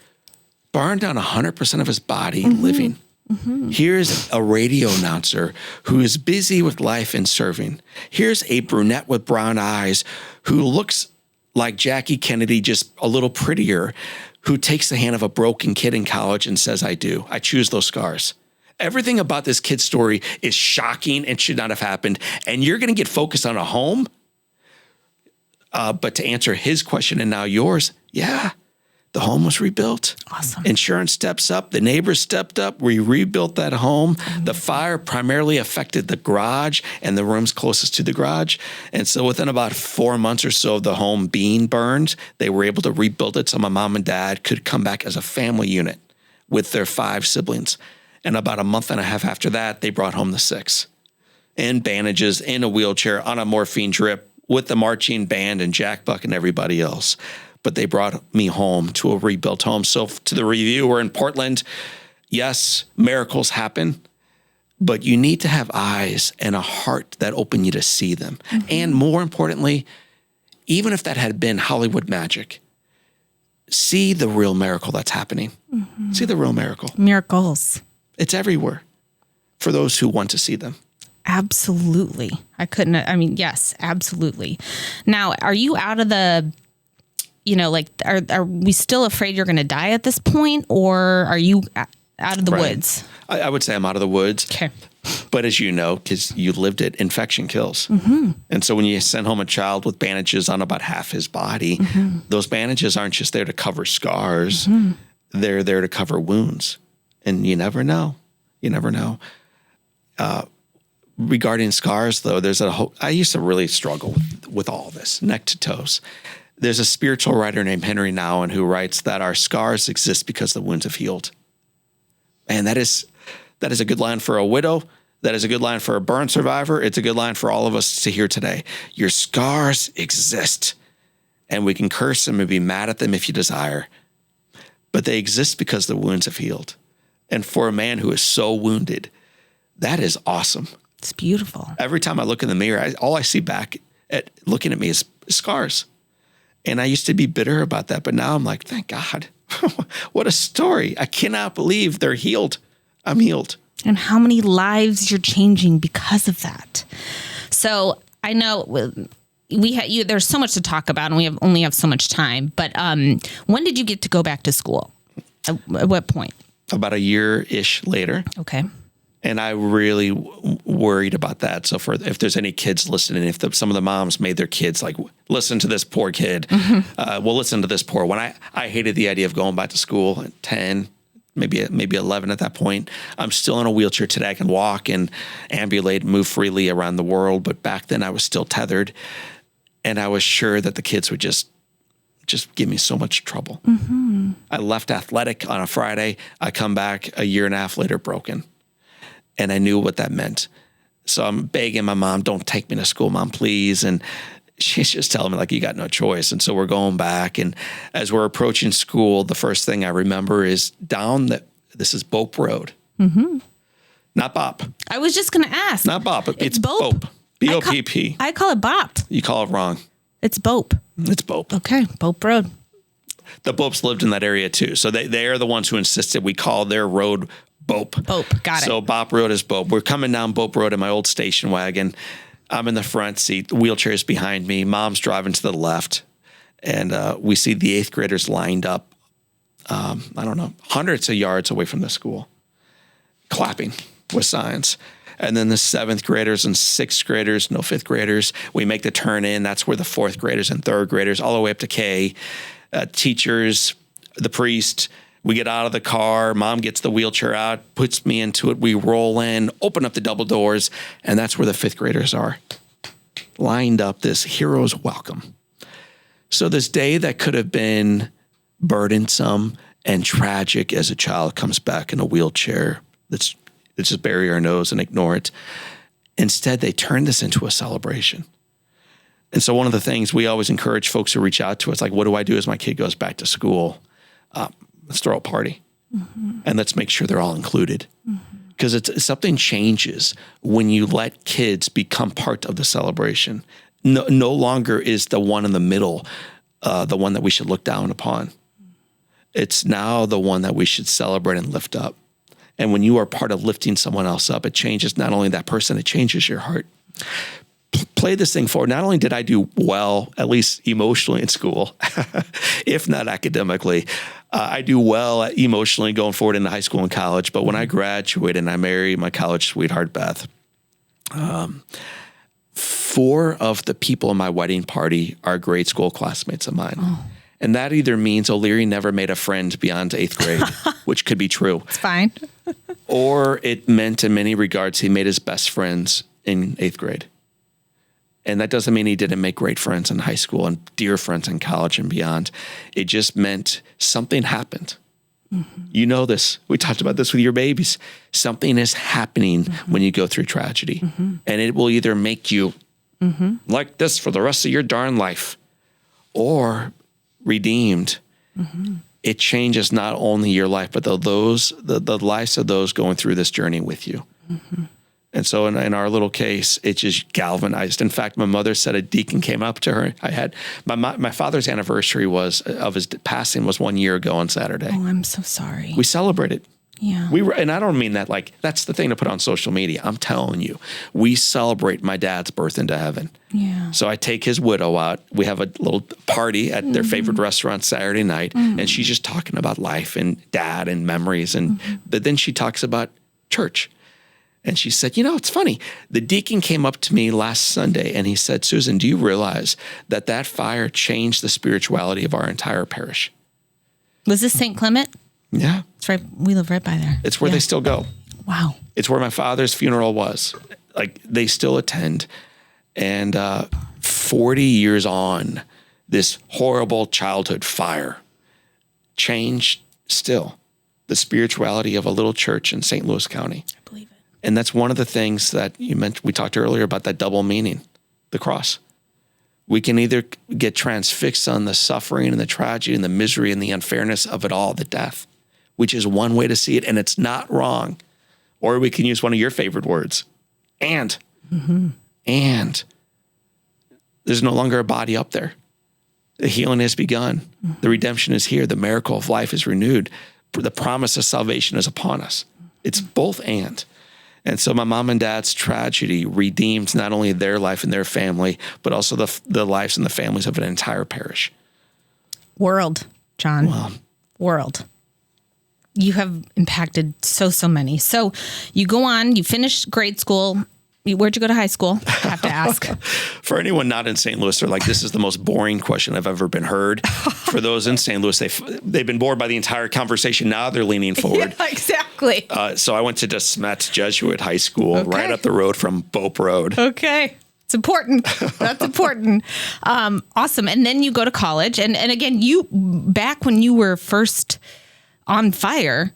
burned down 100% of his body living. Mm-hmm. Here's a radio announcer who is busy with life and serving. Here's a brunette with brown eyes who looks like Jackie Kennedy, just a little prettier, who takes the hand of a broken kid in college and says, I do. I choose those scars. Everything about this kid's story is shocking and should not have happened. And you're going to get focused on a home. But to answer his question and now yours, yeah, the home was rebuilt. Awesome. Insurance steps up. The neighbors stepped up. We rebuilt that home. Mm-hmm. The fire primarily affected the garage and the rooms closest to the garage. And so within about 4 months or so of the home being burned, they were able to rebuild it so my mom and dad could come back as a family unit with their 5 siblings. And about a month and a half after that, they brought home the 6 in bandages, in a wheelchair, on a morphine drip with the marching band and Jack Buck and everybody else. But they brought me home to a rebuilt home. So to the reviewer in Portland, yes, miracles happen, but you need to have eyes and a heart that open you to see them. Mm-hmm. And more importantly, even if that had been Hollywood magic, see the real miracle that's happening. Mm-hmm. See the real miracle. Miracles. It's everywhere for those who want to see them. Absolutely. Yes, absolutely. Now, are you out of the... are we still afraid you're going to die at this point, or are you out of the woods? I would say I'm out of the woods. Okay. But as you know, because you lived it, infection kills. Mm-hmm. And so when you send home a child with bandages on about half his body, mm-hmm. those bandages aren't just there to cover scars. Mm-hmm. They're there to cover wounds. And you never know. You never know. Regarding scars, though, I used to really struggle with all this, neck to toes. There's a spiritual writer named Henry Nouwen who writes that our scars exist because the wounds have healed. And that is a good line for a widow. That is a good line for a burn survivor. It's a good line for all of us to hear today. Your scars exist, and we can curse them and be mad at them if you desire. But they exist because the wounds have healed. And for a man who is so wounded, that is awesome. It's beautiful. Every time I look in the mirror, all I see back at looking at me is scars. And I used to be bitter about that, but now I'm like, thank God. What a story. I cannot believe they're healed. I'm healed. And how many lives you're changing because of that. So I know there's so much to talk about, and we only have so much time. But when did you get to go back to school? At what point? About a year-ish later. Okay. And I really worried about that. So if there's any kids listening, if some of the moms made their kids like, listen to this poor kid, mm-hmm. Well, listen to this poor one. I hated the idea of going back to school at 10, maybe 11 at that point. I'm still in a wheelchair today. I can walk and ambulate, move freely around the world. But back then I was still tethered. And I was sure that the kids would just give me so much trouble. Mm-hmm. I left athletic on a Friday. I come back a year and a half later broken. And I knew what that meant. So I'm begging my mom, don't take me to school, Mom, please. And she's just telling me, like, you got no choice. And so we're going back. And as we're approaching school, the first thing I remember is this is Bope Road. Mm-hmm. Not Bop. I was just going to ask. Not Bop. It's Bope. B-O-P-P. I call it Bop. You call it wrong. It's Bope. It's Bope. Okay, Bope Road. The Bopes lived in that area too. So they are the ones who insisted we call their road Bope. Got it. So Bop Road is Bope. We're coming down Bope Road in my old station wagon. I'm in the front seat. The wheelchair's behind me. Mom's driving to the left. And we see the 8th graders lined up, hundreds of yards away from the school, clapping with signs. And then the 7th graders and 6th graders, no 5th graders. We make the turn in. That's where the 4th graders and 3rd graders, all the way up to K, teachers, the priest. We get out of the car. Mom gets the wheelchair out, puts me into it. We roll in, open up the double doors, and that's where the 5th graders are, lined up, this hero's welcome. So this day that could have been burdensome and tragic as a child comes back in a wheelchair that's They just bury our nose and ignore it. Instead, they turn this into a celebration. And so one of the things we always encourage folks who reach out to us, like, what do I do as my kid goes back to school? Let's throw a party. And let's make sure they're all included. Because something changes when you let kids become part of the celebration. No longer is the one in the middle the one that we should look down upon. It's now the one that we should celebrate and lift up. And when you are part of lifting someone else up, it changes not only that person, it changes your heart. Play this thing forward. Not only did I do well, at least emotionally in school, if not academically, I do well emotionally going forward into high school and college. But when I graduated and I married my college sweetheart, Beth, 4 of the people in my wedding party are grade school classmates of mine. Oh. And that either means O'Leary never made a friend beyond 8th grade, which could be true. It's fine. Or it meant in many regards he made his best friends in 8th grade. And that doesn't mean he didn't make great friends in high school and dear friends in college and beyond. It just meant something happened. You know this. We talked about this with your babies. Something is happening when you go through tragedy. And it will either make you like this for the rest of your darn life or redeemed. It changes not only your life, but the lives of those going through this journey with you. And so in our little case, it just galvanized. In fact, my mother said a deacon came up to her. I had my father's anniversary of his passing was 1 year ago on Saturday. Oh, I'm so sorry. We celebrated. Yeah. And I don't mean that like that's the thing to put on social media. I'm telling you, we celebrate my dad's birth into heaven. Yeah. So I take his widow out. We have a little party at their favorite restaurant Saturday night, and she's just talking about life and dad and memories. And but then she talks about church. And she said, it's funny. The deacon came up to me last Sunday and he said, Susan, do you realize that fire changed the spirituality of our entire parish? Was this St. Clement? Yeah. It's right. We live right by there. It's where they still go. Wow. It's where my father's funeral was. Like they still attend. And 40 years on, this horrible childhood fire changed still the spirituality of a little church in St. Louis County. I believe it. And that's one of the things that you mentioned. We talked earlier about that double meaning, the cross. We can either get transfixed on the suffering and the tragedy and the misery and the unfairness of it all, the death, which is one way to see it, and it's not wrong. Or we can use one of your favorite words, and there's no longer a body up there. The healing has begun. The redemption is here. The miracle of life is renewed. The promise of salvation is upon us. It's both and. And so my mom and dad's tragedy redeemed not only their life and their family, but also the lives and the families of an entire parish. World, John. Wow. World. You have impacted so many. So you go on, you finish grade school. Where'd you go to high school? I have to ask. For anyone not in St. Louis, they're like, this is the most boring question I've ever been heard. For those in St. Louis, they've been bored by the entire conversation. Now they're leaning forward. Yeah, exactly. So I went to DeSmet Jesuit High School, right up the road from Bope Road. Okay. It's important. That's important. Awesome. And then you go to college. And again, back when you were first on fire,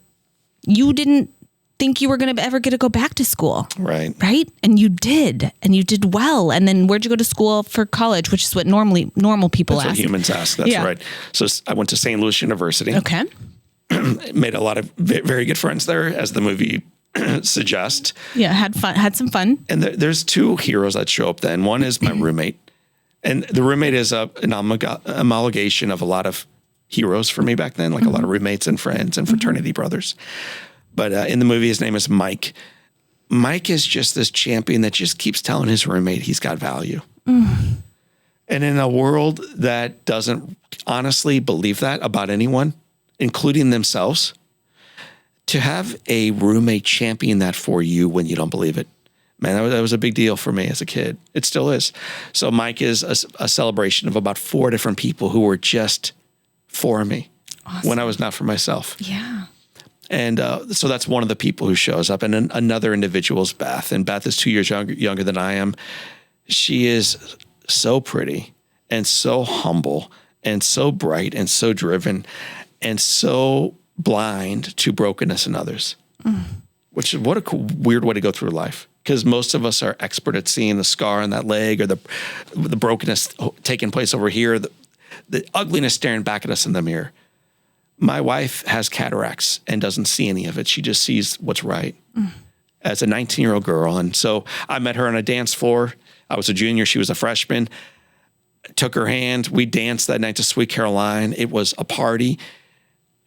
you didn't think you were going to ever get to go back to school. Right. Right? And you did well. And then where'd you go to school for college, which is what normal people ask. That's what humans ask. That's right. So I went to St. Louis University. Okay. Made a lot of very good friends there, as the movie suggests. Yeah, had some fun. And there's 2 heroes that show up then. One is my roommate. And the roommate is an amalgamation of a lot of heroes for me back then, like a lot of roommates and friends and fraternity brothers. But in the movie, his name is Mike. Mike is just this champion that just keeps telling his roommate he's got value. And in a world that doesn't honestly believe that about anyone, including themselves, to have a roommate champion that for you when you don't believe it, man, that was a big deal for me as a kid. It still is. So Mike is a celebration of about 4 different people who were just for me when I was not for myself. Yeah. And so that's one of the people who shows up. And another individual is Beth. And Beth is 2 years younger than I am. She is so pretty and so humble and so bright and so driven and so blind to brokenness in others. which is what a weird way to go through life. Because most of us are expert at seeing the scar on that leg or the brokenness taking place over here, the ugliness staring back at us in the mirror. My wife has cataracts and doesn't see any of it. She just sees what's right as a 19-year-old girl. And so I met her on a dance floor. I was a junior. She was a freshman. Took her hand. We danced that night to Sweet Caroline. It was a party.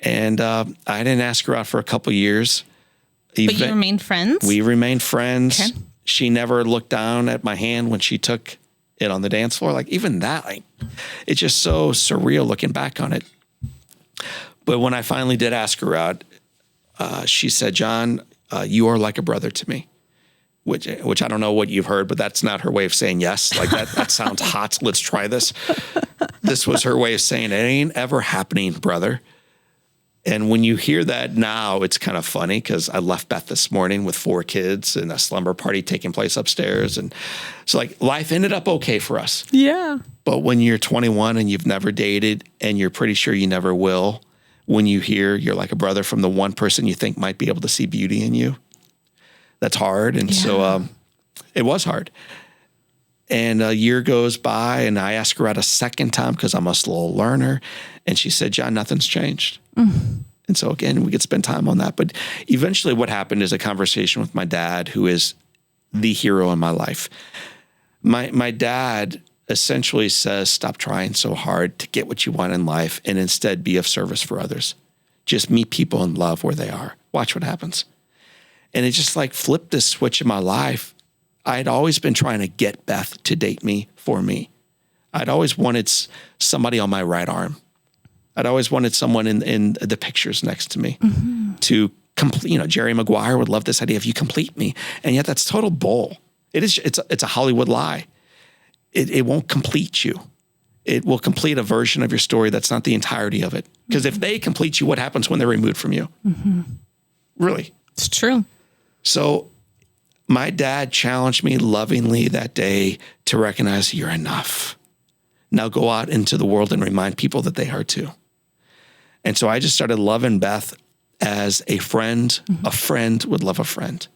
And I didn't ask her out for a couple years. But you remained friends? We remained friends. Okay. She never looked down at my hand when she took it on the dance floor. Like even that, like, it's just so surreal looking back on it. But when I finally did ask her out, she said, John, you are like a brother to me, which I don't know what you've heard, but that's not her way of saying yes. Like that sounds hot. Let's try this. This was her way of saying it ain't ever happening, brother. And when you hear that now, it's kind of funny because I left Beth this morning with 4 kids and a slumber party taking place upstairs. And so like life ended up okay for us. Yeah. But when you're 21 and you've never dated and you're pretty sure you never will, when you hear you're like a brother from the one person you think might be able to see beauty in you, that's hard. And so it was hard. And a year goes by and I ask her out a second time because I'm a slow learner. And she said, John, nothing's changed. And so again, we could spend time on that. But eventually what happened is a conversation with my dad, who is the hero in my life. My dad essentially says, stop trying so hard to get what you want in life and instead be of service for others. Just meet people in love where they are. Watch what happens. And it just like flipped this switch in my life. I'd always been trying to get Beth to date me for me. I'd always wanted somebody on my right arm. I'd always wanted someone in the pictures next to me to complete. Jerry Maguire would love this idea of you complete me. And yet that's total bull. It's a Hollywood lie. It won't complete you. It will complete a version of your story that's not the entirety of it. Because if they complete you, what happens when they're removed from you? Really? It's true. So my dad challenged me lovingly that day to recognize you're enough. Now go out into the world and remind people that they are too. And so I just started loving Beth as a friend. A friend would love a friend,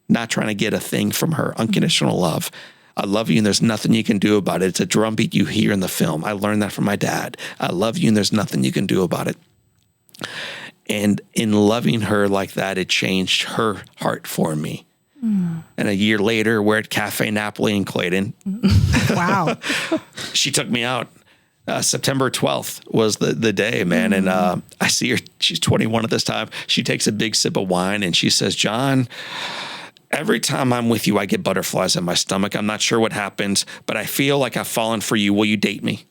not trying to get a thing from her. Unconditional love. I love you and there's nothing you can do about it. It's a drumbeat you hear in the film. I learned that from my dad. I love you and there's nothing you can do about it. And in loving her like that, it changed her heart for me. And a year later, we're at Cafe Napoli in Clayton. Wow. She took me out. September 12th was the day, man. And I see her. She's 21 at this time. She takes a big sip of wine and she says, John, every time I'm with you, I get butterflies in my stomach. I'm not sure what happens, but I feel like I've fallen for you. Will you date me?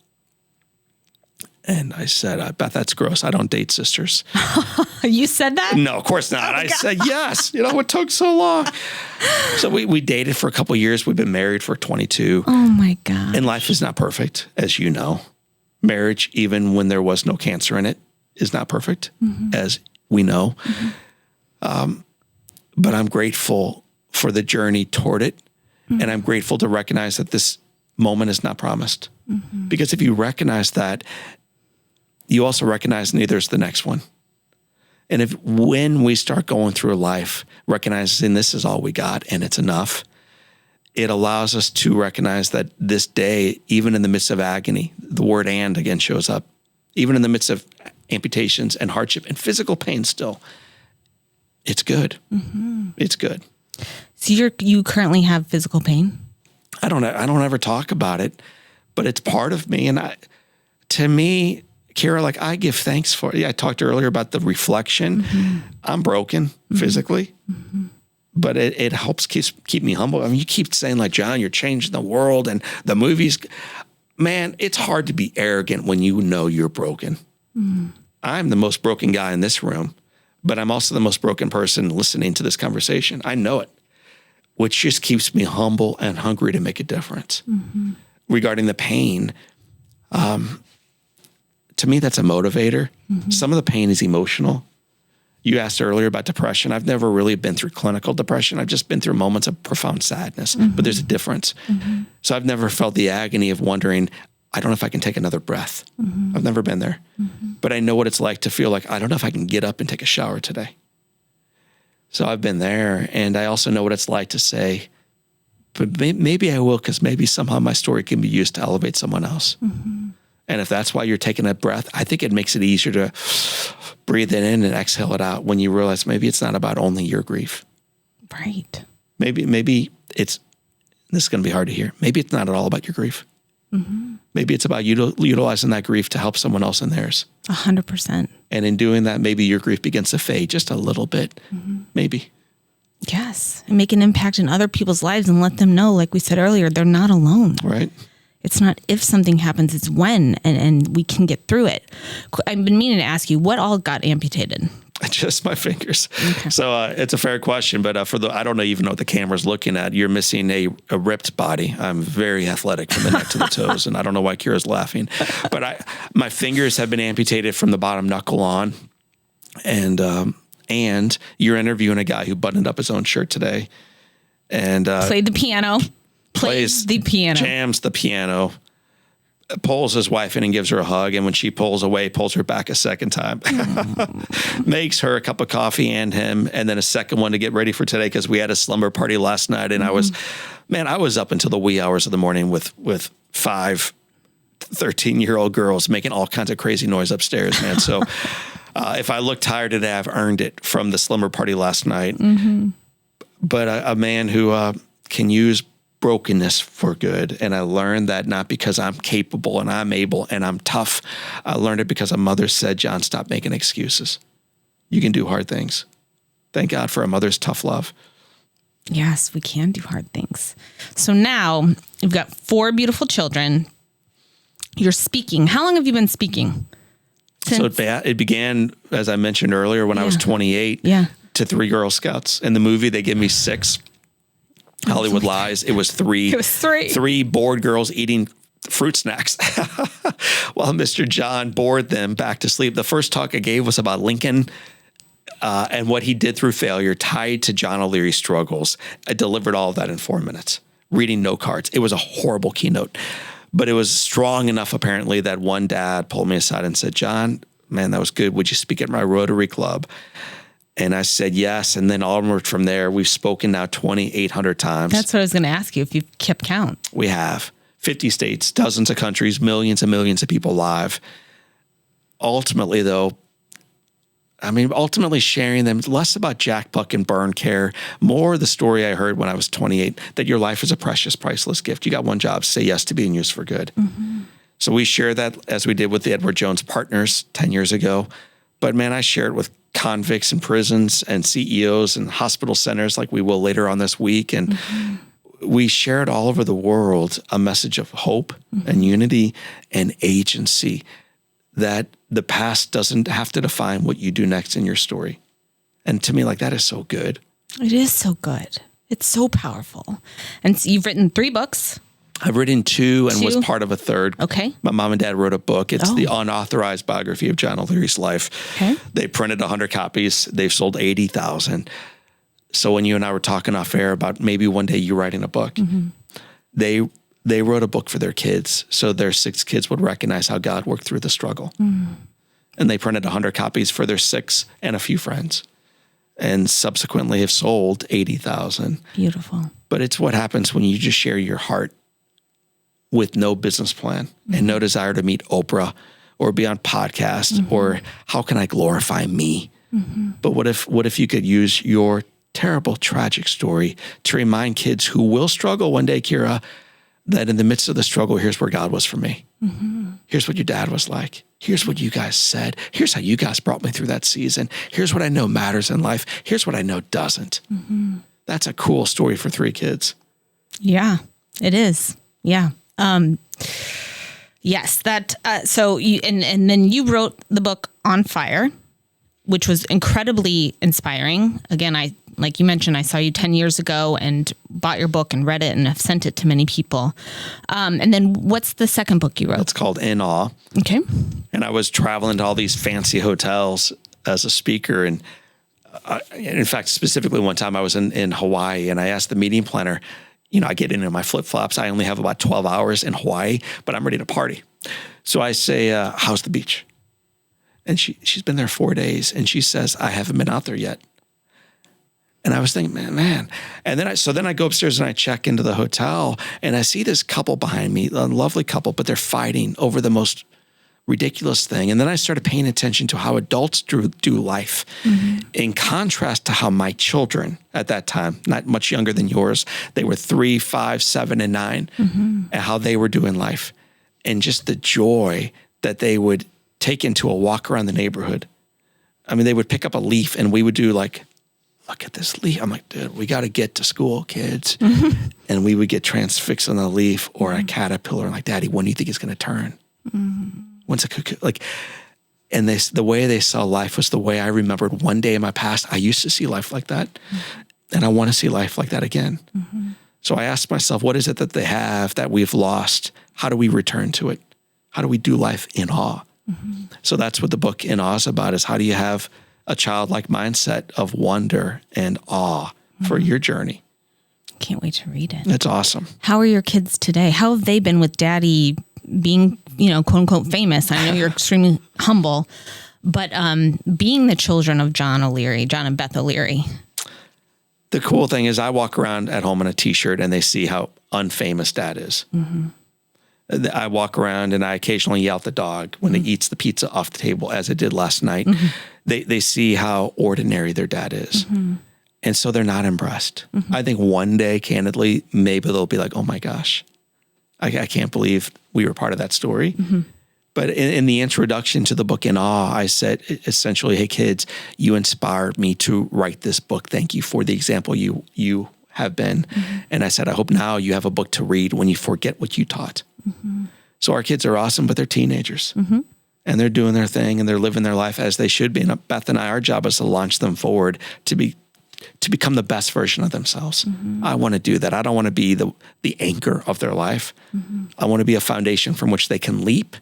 And I said, I bet that's gross. I don't date sisters. You said that? No, of course not. I said, yes. It took so long. So we dated for a couple of years. We've been married for 22. Oh my God. And life is not perfect, as you know. Marriage, even when there was no cancer in it, is not perfect, as we know. But I'm grateful for the journey toward it. And I'm grateful to recognize that this moment is not promised. Because if you recognize that, you also recognize there's the next one. And when we start going through life, recognizing this is all we got and it's enough, it allows us to recognize that this day, even in the midst of agony, the word "and" again shows up, even in the midst of amputations and hardship and physical pain still, it's good. It's good. So you currently have physical pain? I don't ever talk about it, but it's part of me. And to me, Kira, like I give thanks for it. Yeah, I talked earlier about the reflection. I'm broken physically, but it helps keep me humble. I mean, you keep saying like, John, you're changing the world and the movies. Man, it's hard to be arrogant when you know you're broken. I'm the most broken guy in this room, but I'm also the most broken person listening to this conversation. I know it, which just keeps me humble and hungry to make a difference. Regarding the pain, to me, that's a motivator. Some of the pain is emotional. You asked earlier about depression. I've never really been through clinical depression. I've just been through moments of profound sadness, but there's a difference. So I've never felt the agony of wondering, I don't know if I can take another breath. I've never been there, but I know what it's like to feel like, I don't know if I can get up and take a shower today. So I've been there, and I also know what it's like to say, but maybe I will, because maybe somehow my story can be used to elevate someone else. Mm-hmm. And if that's why you're taking a breath, I think it makes it easier to breathe it in and exhale it out when you realize maybe it's not about only your grief. Right. Maybe it's, this is going to be hard to hear. Maybe it's not at all about your grief. Mm-hmm. Maybe it's about utilizing that grief to help someone else in theirs. 100%. And in doing that, maybe your grief begins to fade just a little bit. Mm-hmm. Maybe. Yes. And make an impact in other people's lives and let them know, like we said earlier, they're not alone. Right. It's not if something happens, it's when, and we can get through it. I've been meaning to ask you, what all got amputated? Just my fingers. Okay. So it's a fair question, but I don't even know what the camera's looking at. You're missing a ripped body. I'm very athletic from the neck to the toes, and I don't know why Kira's laughing. But my fingers have been amputated from the bottom knuckle on, and you're interviewing a guy who buttoned up his own shirt today, and played the piano, plays the piano, jams the piano. Pulls his wife in and gives her a hug, and when she pulls away, pulls her back a second time. Makes her a cup of coffee and him, and then a second one to get ready for today, because we had a slumber party last night, and I was up until the wee hours of the morning with 5 13-year-old girls making all kinds of crazy noise upstairs, man. So if I look tired today, I've earned it from the slumber party last night. Mm-hmm. But a man who can use brokenness for good. And I learned that not because I'm capable and I'm able and I'm tough. I learned it because a mother said, John, stop making excuses. You can do hard things. Thank God for a mother's tough love. Yes, we can do hard things. So now you've got 4 beautiful children. You're speaking. How long have you been speaking? So it began, as I mentioned earlier, when I was 28 to 3 Girl Scouts. In the movie, they give me 6. Hollywood Lies. It was 3. It was 3. 3 bored girls eating fruit snacks while Mr. John bored them back to sleep. The first talk I gave was about Lincoln and what he did through failure tied to John O'Leary's struggles. I delivered all of that in 4 minutes, reading note cards. It was a horrible keynote, but it was strong enough apparently that one dad pulled me aside and said, John, man, that was good. Would you speak at my Rotary Club? And I said yes. And then onward from there, we've spoken now 2,800 times. That's what I was going to ask you, if you kept count. We have 50 states, dozens of countries, millions and millions of people live. Ultimately, though, sharing them, less about Jack Buck and burn care, more the story I heard when I was 28, that your life is a precious, priceless gift. You got one job, say yes to being used for good. Mm-hmm. So we share that as we did with the Edward Jones Partners 10 years ago. But man, I share it with convicts in prisons and CEOs and hospital centers like we will later on this week. And we share it all over the world, a message of hope and unity and agency, that the past doesn't have to define what you do next in your story. And to me, like, that is so good. It is so good. It's so powerful. And so you've written 3 books. I've written 2 and was part of a 3rd. Okay. My mom and dad wrote a book. It's the unauthorized biography of John O'Leary's life. Okay. They printed 100 copies. They've sold 80,000. So when you and I were talking off air about maybe one day you writing a book, they wrote a book for their kids so their 6 kids would recognize how God worked through the struggle. And they printed 100 copies for their 6 and a few friends, and subsequently have sold 80,000. Beautiful. But it's what happens when you just share your heart with no business plan and no desire to meet Oprah or be on podcasts or how can I glorify me? But what if you could use your terrible, tragic story to remind kids who will struggle one day, Kira, that in the midst of the struggle, here's where God was for me. Here's what your dad was like. Here's what you guys said. Here's how you guys brought me through that season. Here's what I know matters in life. Here's what I know doesn't. That's a cool story for 3 kids. Yeah, it is. Yeah. Yes, that, so you, and then you wrote the book On Fire, which was incredibly inspiring. Again, like you mentioned, I saw you 10 years ago and bought your book and read it and have sent it to many people. And then what's the second book you wrote? It's called In Awe. Okay. And I was traveling to all these fancy hotels as a speaker. And in fact, specifically one time I was in Hawaii and I asked the meeting planner, I get into my flip-flops. I only have about 12 hours in Hawaii, but I'm ready to party. So I say, how's the beach? And she's been there 4 days. And she says, I haven't been out there yet. And I was thinking, man. And then I go upstairs and I check into the hotel and I see this couple behind me, a lovely couple, but they're fighting over the most ridiculous thing. And then I started paying attention to how adults do life in contrast to how my children at that time, not much younger than yours, they were 3, 5, 7, and 9, and how they were doing life. And just the joy that they would take into a walk around the neighborhood. I mean, they would pick up a leaf and we would do like, look at this leaf. I'm like, dude, we got to get to school, kids. And we would get transfixed on the leaf or a caterpillar. I'm like, Daddy, when do you think it's going to turn? When's a cuckoo? Like, and the way they saw life was the way I remembered one day in my past. I used to see life like that. And I want to see life like that again. So I asked myself, what is it that they have that we've lost? How do we return to it? How do we do life in awe? So that's what the book In Awe is about, is how do you have a childlike mindset of wonder and awe for your journey. Can't wait to read it. It's awesome. How are your kids today? How have they been with Daddy being, quote unquote famous? I know you're extremely humble, but being the children of John and Beth O'Leary. The cool thing is I walk around at home in a t-shirt and they see how unfamous Dad is. I walk around and I occasionally yell at the dog when he eats the pizza off the table, as I did last night. They see how ordinary their dad is. And so they're not impressed. I think one day, candidly, maybe they'll be like, oh my gosh, I can't believe we were part of that story. But in the introduction to the book In Awe, I said essentially, hey kids, you inspired me to write this book. Thank you for the example you have been. And I said, I hope now you have a book to read when you forget what you taught. So our kids are awesome, but they're teenagers. And they're doing their thing and they're living their life as they should be. And Beth and I, our job is to launch them forward to become the best version of themselves. I want to do that. I don't want to be the anchor of their life. I want to be a foundation from which they can leap,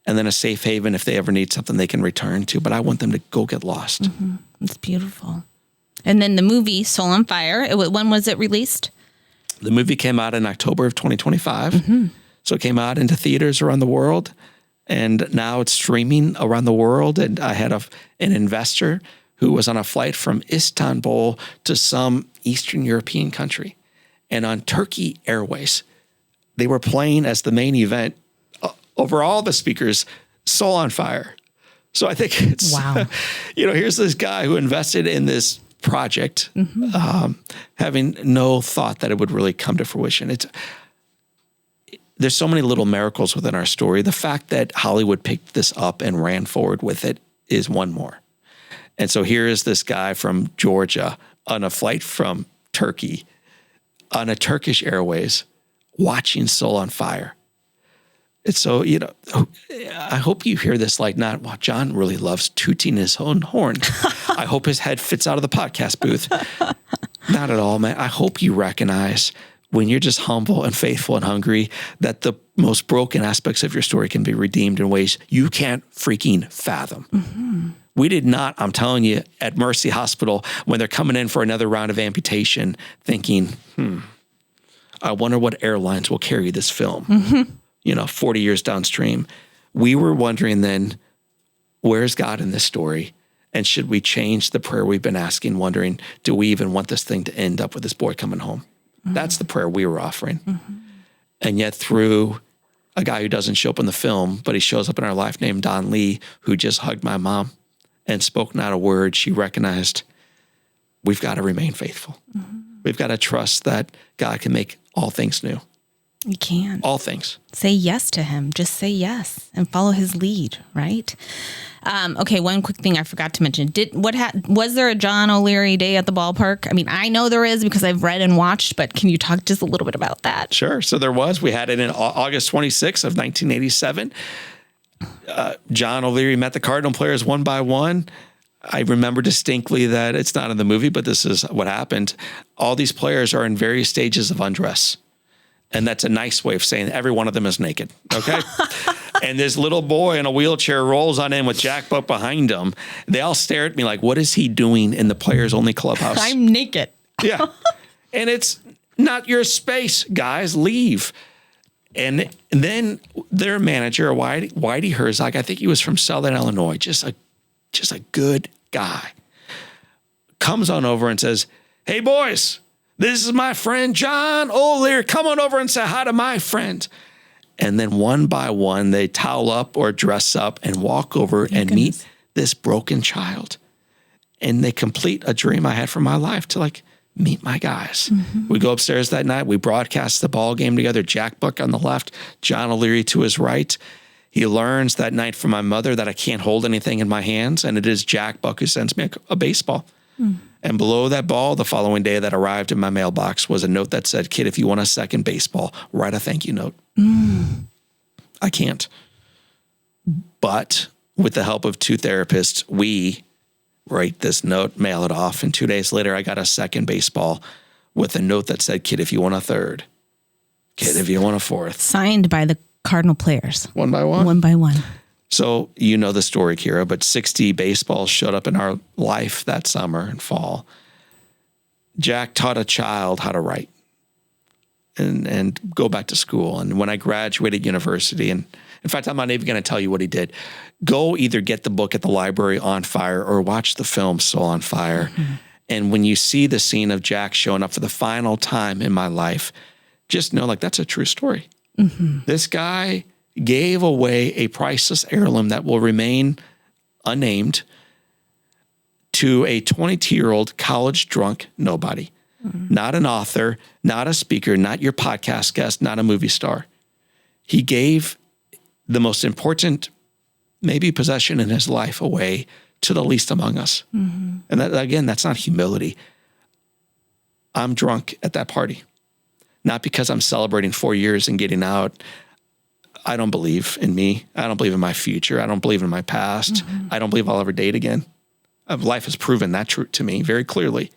and then a safe haven if they ever need something they can return to. But I want them to go get lost. It's beautiful. And then the movie Soul on Fire, when was it released? The movie came out in October of 2025. So it came out into theaters around the world, and now it's streaming around the world. And I had an investor who was on a flight from Istanbul to some Eastern European country. And on Turkey Airways, they were playing as the main event over all the speakers, Soul on Fire. So I think it's, wow. Here's this guy who invested in this project, having no thought that it would really come to fruition. There's so many little miracles within our story. The fact that Hollywood picked this up and ran forward with it is one more. And so here is this guy from Georgia on a flight from Turkey on a Turkish Airways watching Soul on Fire. It's so, I hope you hear this like not, wow, John really loves tooting his own horn. I hope his head fits out of the podcast booth. Not at all, man. I hope you recognize when you're just humble and faithful and hungry that the most broken aspects of your story can be redeemed in ways you can't freaking fathom. We did not, I'm telling you, at Mercy Hospital, when they're coming in for another round of amputation, thinking, I wonder what airlines will carry this film, 40 years downstream. We were wondering then, where's God in this story? And should we change the prayer we've been asking, wondering, do we even want this thing to end up with this boy coming home? That's the prayer we were offering. And yet through a guy who doesn't show up in the film, but he shows up in our life named Don Lee, who just hugged my mom and spoke not a word, she recognized we've got to remain faithful. We've got to trust that God can make all things new. You can. All things. Say yes to him. Just say yes and follow his lead, right? Okay, one quick thing I forgot to mention. Was there a John O'Leary Day at the ballpark? I mean, I know there is because I've read and watched, but can you talk just a little bit about that? Sure. So there was. We had it in August 26th of 1987. John O'Leary met the Cardinal players one by one. I remember distinctly that it's not in the movie, but this is what happened. All these players are in various stages of undress. And that's a nice way of saying every one of them is naked, okay? And this little boy in a wheelchair rolls on in with Jack Buck behind him. They all stare at me like, what is he doing in the players-only clubhouse? I'm naked. Yeah. And it's not your space, guys. Leave. And then their manager, Whitey Herzog, I think he was from Southern Illinois, just a good guy, comes on over and says, Hey, boys, this is my friend John O'Leary. Come on over and say hi to my friend. And then one by one, they towel up or dress up and walk over and meet this broken child. And they complete a dream I had for my life to like meet my guys. We go upstairs that night. We broadcast the ball game together. Jack Buck on the left, John O'Leary to his right. He learns that night from my mother that I can't hold anything in my hands. And it is Jack Buck who sends me a baseball. And below that ball, the following day that arrived in my mailbox was a note that said, kid, if you want a second baseball, write a thank you note. I can't. But with the help of 2 therapists, we write this note, mail it off. And 2 days later, I got a second baseball with a note that said, kid, if you want a third. Kid, if you want a fourth. Signed by the Cardinal players. One by one? One by one. So you know the story, Kira, but 60 baseballs showed up in our life that summer and fall. Jack taught a child how to write and go back to school. And when I graduated university, and in fact, I'm not even going to tell you what he did. Go either get the book at the library, On Fire, or watch the film Soul on Fire. And when you see the scene of Jack showing up for the final time in my life, just know like that's a true story. This guy gave away a priceless heirloom that will remain unnamed to a 22-year-old college drunk nobody. Not an author, not a speaker, not your podcast guest, not a movie star. He gave the most important, maybe possession in his life away to the least among us. And that, again, that's not humility. I'm drunk at that party, not because I'm celebrating 4 years and getting out. I don't believe in me. I don't believe in my future. I don't believe in my past. I don't believe I'll ever date again. Life has proven that truth to me very clearly.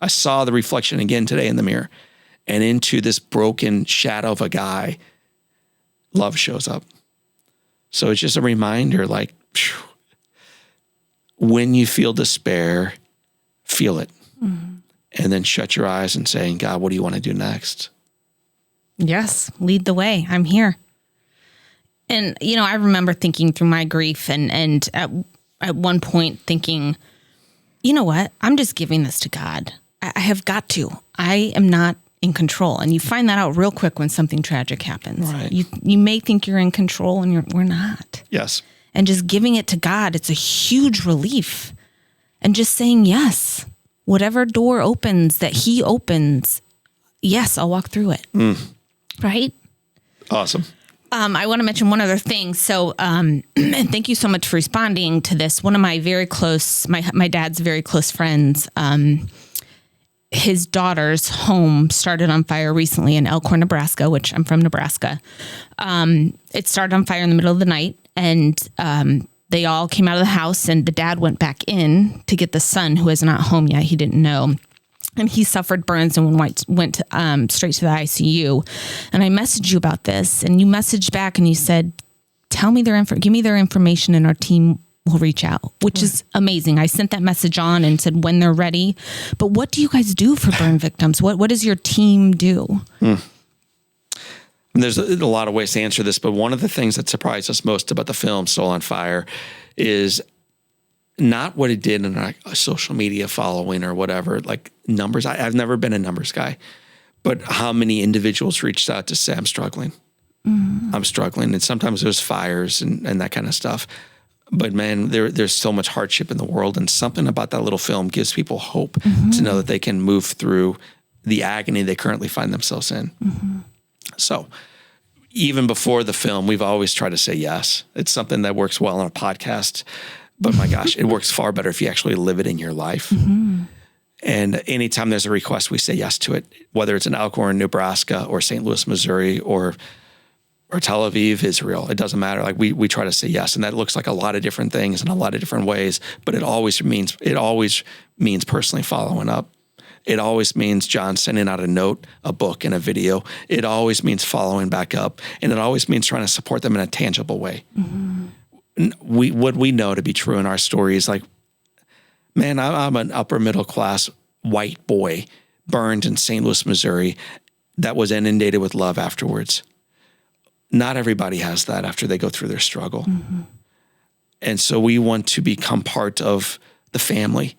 I saw the reflection again today in the mirror, and into this broken shadow of a guy, love shows up. So it's just a reminder, like, when you feel despair, feel it. And then shut your eyes and say, God, what do you want to do next? Yes, lead the way. I'm here. And, you know, I remember thinking through my grief and at one point thinking, you know what? I'm just giving this to God. I have got to. I am not in control. And you find that out real quick when something tragic happens. Right. You may think you're in control and we're not. Yes. And just giving it to God, it's a huge relief. And just saying yes. Whatever door opens that he opens, yes, I'll walk through it. Right? Awesome. I want to mention one other thing. So, and thank you so much for responding to this. One of my very close, my dad's very close friends, his daughter's home started on fire recently in Elkhorn, Nebraska, which I'm from Nebraska. It started on fire in the middle of the night, and they all came out of the house, and the dad went back in to get the son, who is not home yet. He didn't know. And he suffered burns and went straight to the ICU. And I messaged you about this, and you messaged back and you said, "Tell me give me their information, and our team will reach out," which is amazing. I sent that message on and said when they're ready. But what do you guys do for burn victims? What does your team do? And there's a lot of ways to answer this, but one of the things that surprised us most about the film Soul on Fire is not what it did in like a social media following or whatever, like numbers. I've never been a numbers guy, but how many individuals reached out to say, I'm struggling. I'm struggling. And sometimes there's fires and that kind of stuff. But man, there's so much hardship in the world, and something about that little film gives people hope to know that they can move through the agony they currently find themselves in. So even before the film, we've always tried to say yes. It's something that works well on a podcast. But my gosh, it works far better if you actually live it in your life. And anytime there's a request, we say yes to it, whether it's in Elkhorn, Nebraska, or St. Louis, Missouri, or Tel Aviv, Israel. It doesn't matter. Like we try to say yes. And that looks like a lot of different things in a lot of different ways, but it always means personally following up. It always means John sending out a note, a book, and a video. It always means following back up. And it always means trying to support them in a tangible way. What we know to be true in our story is like, man, I'm an upper middle class white boy burned in St. Louis, Missouri that was inundated with love afterwards. Not everybody has that after they go through their struggle. And so we want to become part of the family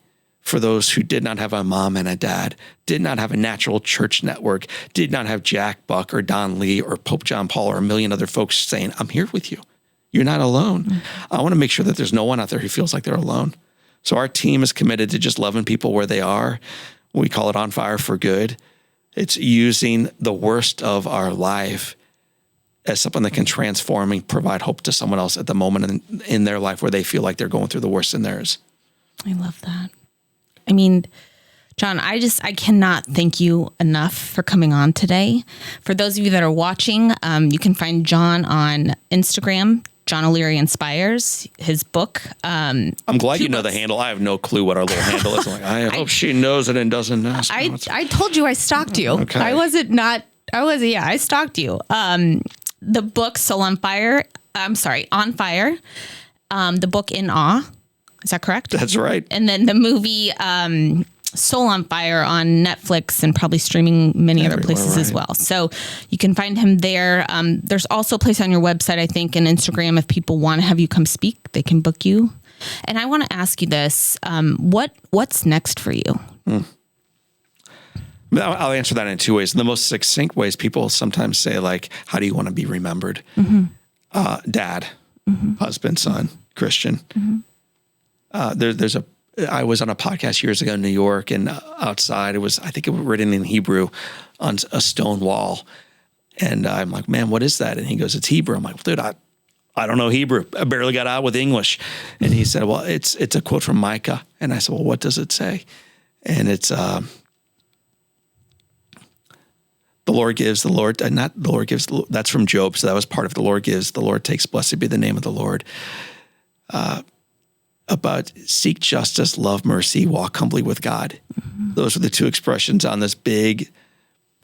for those who did not have a mom and a dad, did not have a natural church network, did not have Jack Buck or Don Lee or Pope John Paul or a million other folks saying, I'm here with you. You're not alone. Mm-hmm. I want to make sure that there's no one out there who feels like they're alone. So our team is committed to just loving people where they are. We call it On Fire for Good. It's using the worst of our life as something that can transform and provide hope to someone else at the moment in their life where they feel like they're going through the worst in theirs. I love that. I mean, John, I cannot thank you enough for coming on today. For those of you that are watching, you can find John on Instagram, John O'Leary Inspires, his book. I'm glad you know the handle. I have no clue what our little handle is. I hope she knows it and doesn't know. I told you I stalked you. Okay. I stalked you. The book, On Fire. The book In Awe. Is that correct? That's right. And then the movie Soul on Fire on Netflix and probably streaming many other places as well. So you can find him there. There's also a place on your website, I think, and Instagram. If people want to have you come speak, they can book you. And I want to ask you this. What's next for you? I'll answer that in two ways. The most succinct ways, people sometimes say, like, how do you want to be remembered? Mm-hmm. Dad, mm-hmm. husband, son, Christian. Mm-hmm. I was on a podcast years ago in New York, and outside I think it was written in Hebrew on a stone wall. And I'm like, man, what is that? And he goes, it's Hebrew. I'm like, dude, I don't know Hebrew. I barely got out with English. And he said, well, it's a quote from Micah. And I said, well, what does it say? And it's, the Lord gives, that's from Job. So that was part of the Lord gives, the Lord takes, blessed be the name of the Lord. About seek justice, love mercy, walk humbly with God. Mm-hmm. Those are the two expressions on this big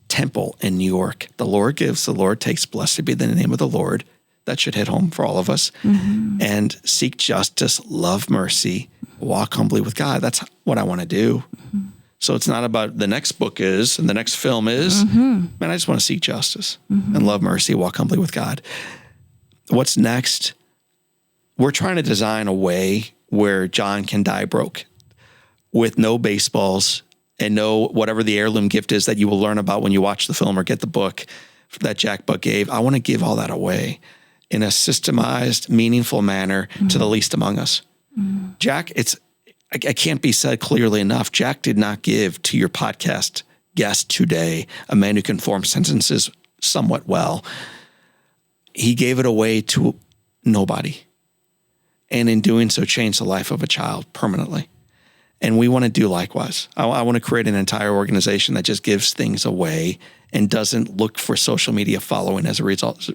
temple in New York. The Lord gives, the Lord takes, blessed be the name of the Lord. That should hit home for all of us. Mm-hmm. And seek justice, love mercy, walk humbly with God. That's what I want to do. Mm-hmm. So it's not about the next book is and the next film is. Mm-hmm. Man, I just want to seek justice mm-hmm. and love mercy, walk humbly with God. What's next? We're trying to design a way where John can die broke with no baseballs and no whatever the heirloom gift is that you will learn about when you watch the film or get the book that Jack Buck gave. I want to give all that away in a systemized, meaningful manner mm-hmm. to the least among us. Mm-hmm. Jack, I can't be said clearly enough. Jack did not give to your podcast guest today, a man who can form sentences somewhat well. He gave it away to nobody. And in doing so, changed the life of a child permanently. And we want to do likewise. I want to create an entire organization that just gives things away and doesn't look for social media following as a result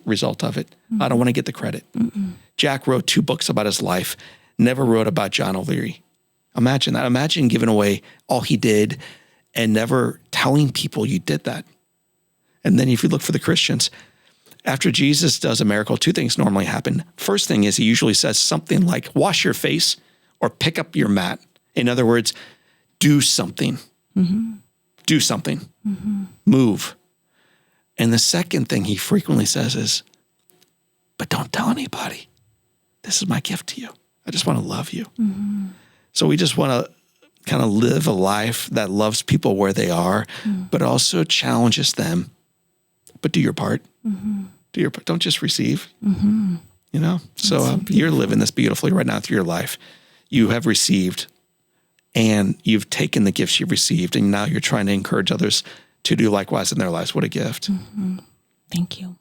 of it. Mm-hmm. I don't want to get the credit. Mm-mm. Jack wrote 2 books about his life, never wrote about John O'Leary. Imagine that. Imagine giving away all he did and never telling people you did that. And then if you look for the Christians, after Jesus does a miracle, 2 things normally happen. First thing is he usually says something like, wash your face or pick up your mat. In other words, do something. Mm-hmm. Do something. Mm-hmm. Move. And the second thing he frequently says is, but don't tell anybody. This is my gift to you. I just want to love you. Mm-hmm. So we just want to kind of live a life that loves people where they are, but also challenges them. But do your part. Mm-hmm. Do your part. Don't just receive. Mm-hmm. You know? So you're living this beautifully right now through your life. You have received, and you've taken the gifts you've received, and now you're trying to encourage others to do likewise in their lives. What a gift. Mm-hmm. Thank you.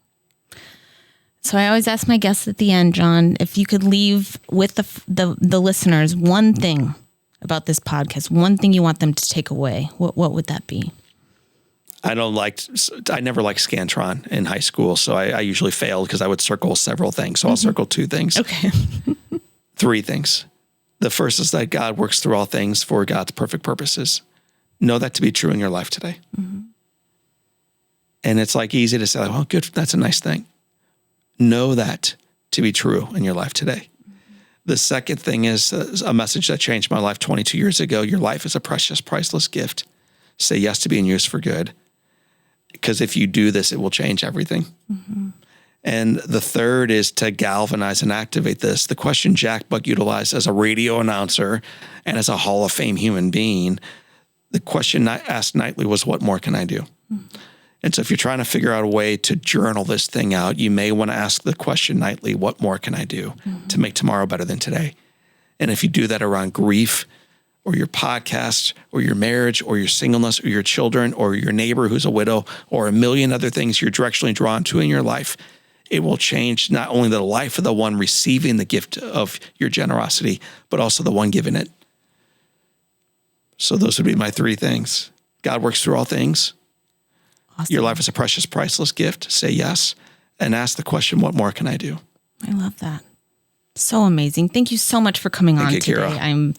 So I always ask my guests at the end, John, if you could leave with the listeners one thing about this podcast, one thing you want them to take away, what would that be? I never liked Scantron in high school, so I usually failed because I would circle several things. So I'll circle 2 things. Okay. 3 things. The first is that God works through all things for God's perfect purposes. Know that to be true in your life today. Mm-hmm. And it's like easy to say, well, good, that's a nice thing. Know that to be true in your life today. Mm-hmm. The second thing is a message that changed my life 22 years ago. Your life is a precious, priceless gift. Say yes to being used for good. Because if you do this, it will change everything. Mm-hmm. And the third is to galvanize and activate this. The question Jack Buck utilized as a radio announcer and as a Hall of Fame human being, the question asked nightly was, what more can I do? Mm-hmm. And so if you're trying to figure out a way to journal this thing out, you may want to ask the question nightly, what more can I do to make tomorrow better than today? And if you do that around grief or your podcast or your marriage or your singleness or your children or your neighbor who's a widow or a million other things you're directionally drawn to in your life, it will change not only the life of the one receiving the gift of your generosity, but also the one giving it. So those would be my three things. God works through all things. Awesome. Your life is a precious, priceless gift. Say yes. And ask the question, what more can I do? I love that. So amazing. Thank you so much for coming on today. Kira. I'm,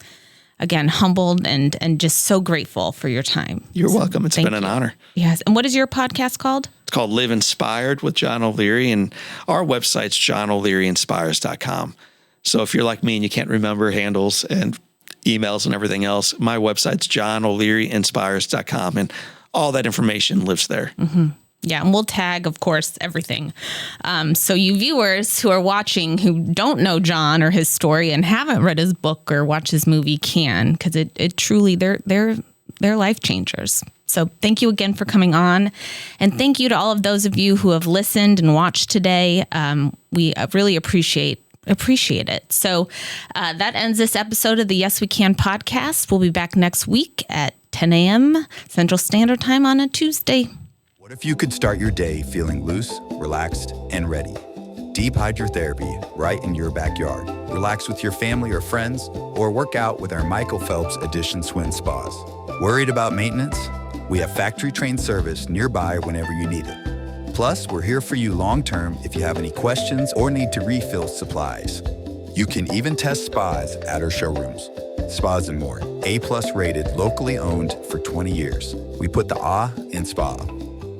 again, humbled and just so grateful for your time. You're welcome. It's been an honor. Yes. And what is your podcast called? It's called Live Inspired with John O'Leary, and our website's johnolearyinspires.com. So if you're like me and you can't remember handles and emails and everything else, my website's johnolearyinspires.com, and all that information lives there. Mm-hmm. Yeah, and we'll tag, of course, everything. So you viewers who are watching who don't know John or his story and haven't read his book or watched his movie can, because it truly, they're life changers. So thank you again for coming on. And thank you to all of those of you who have listened and watched today. We really appreciate it. So that ends this episode of the Yes We Can podcast. We'll be back next week at 10 a.m. Central Standard Time on a Tuesday. What if you could start your day feeling loose, relaxed, and ready? Deep hydrotherapy right in your backyard. Relax with your family or friends, or work out with our Michael Phelps Edition Swim Spas. Worried about maintenance? We have factory-trained service nearby whenever you need it. Plus, we're here for you long-term if you have any questions or need to refill supplies. You can even test spas at our showrooms. Spas and More, A+ rated, locally owned for 20 years. We put the in spa.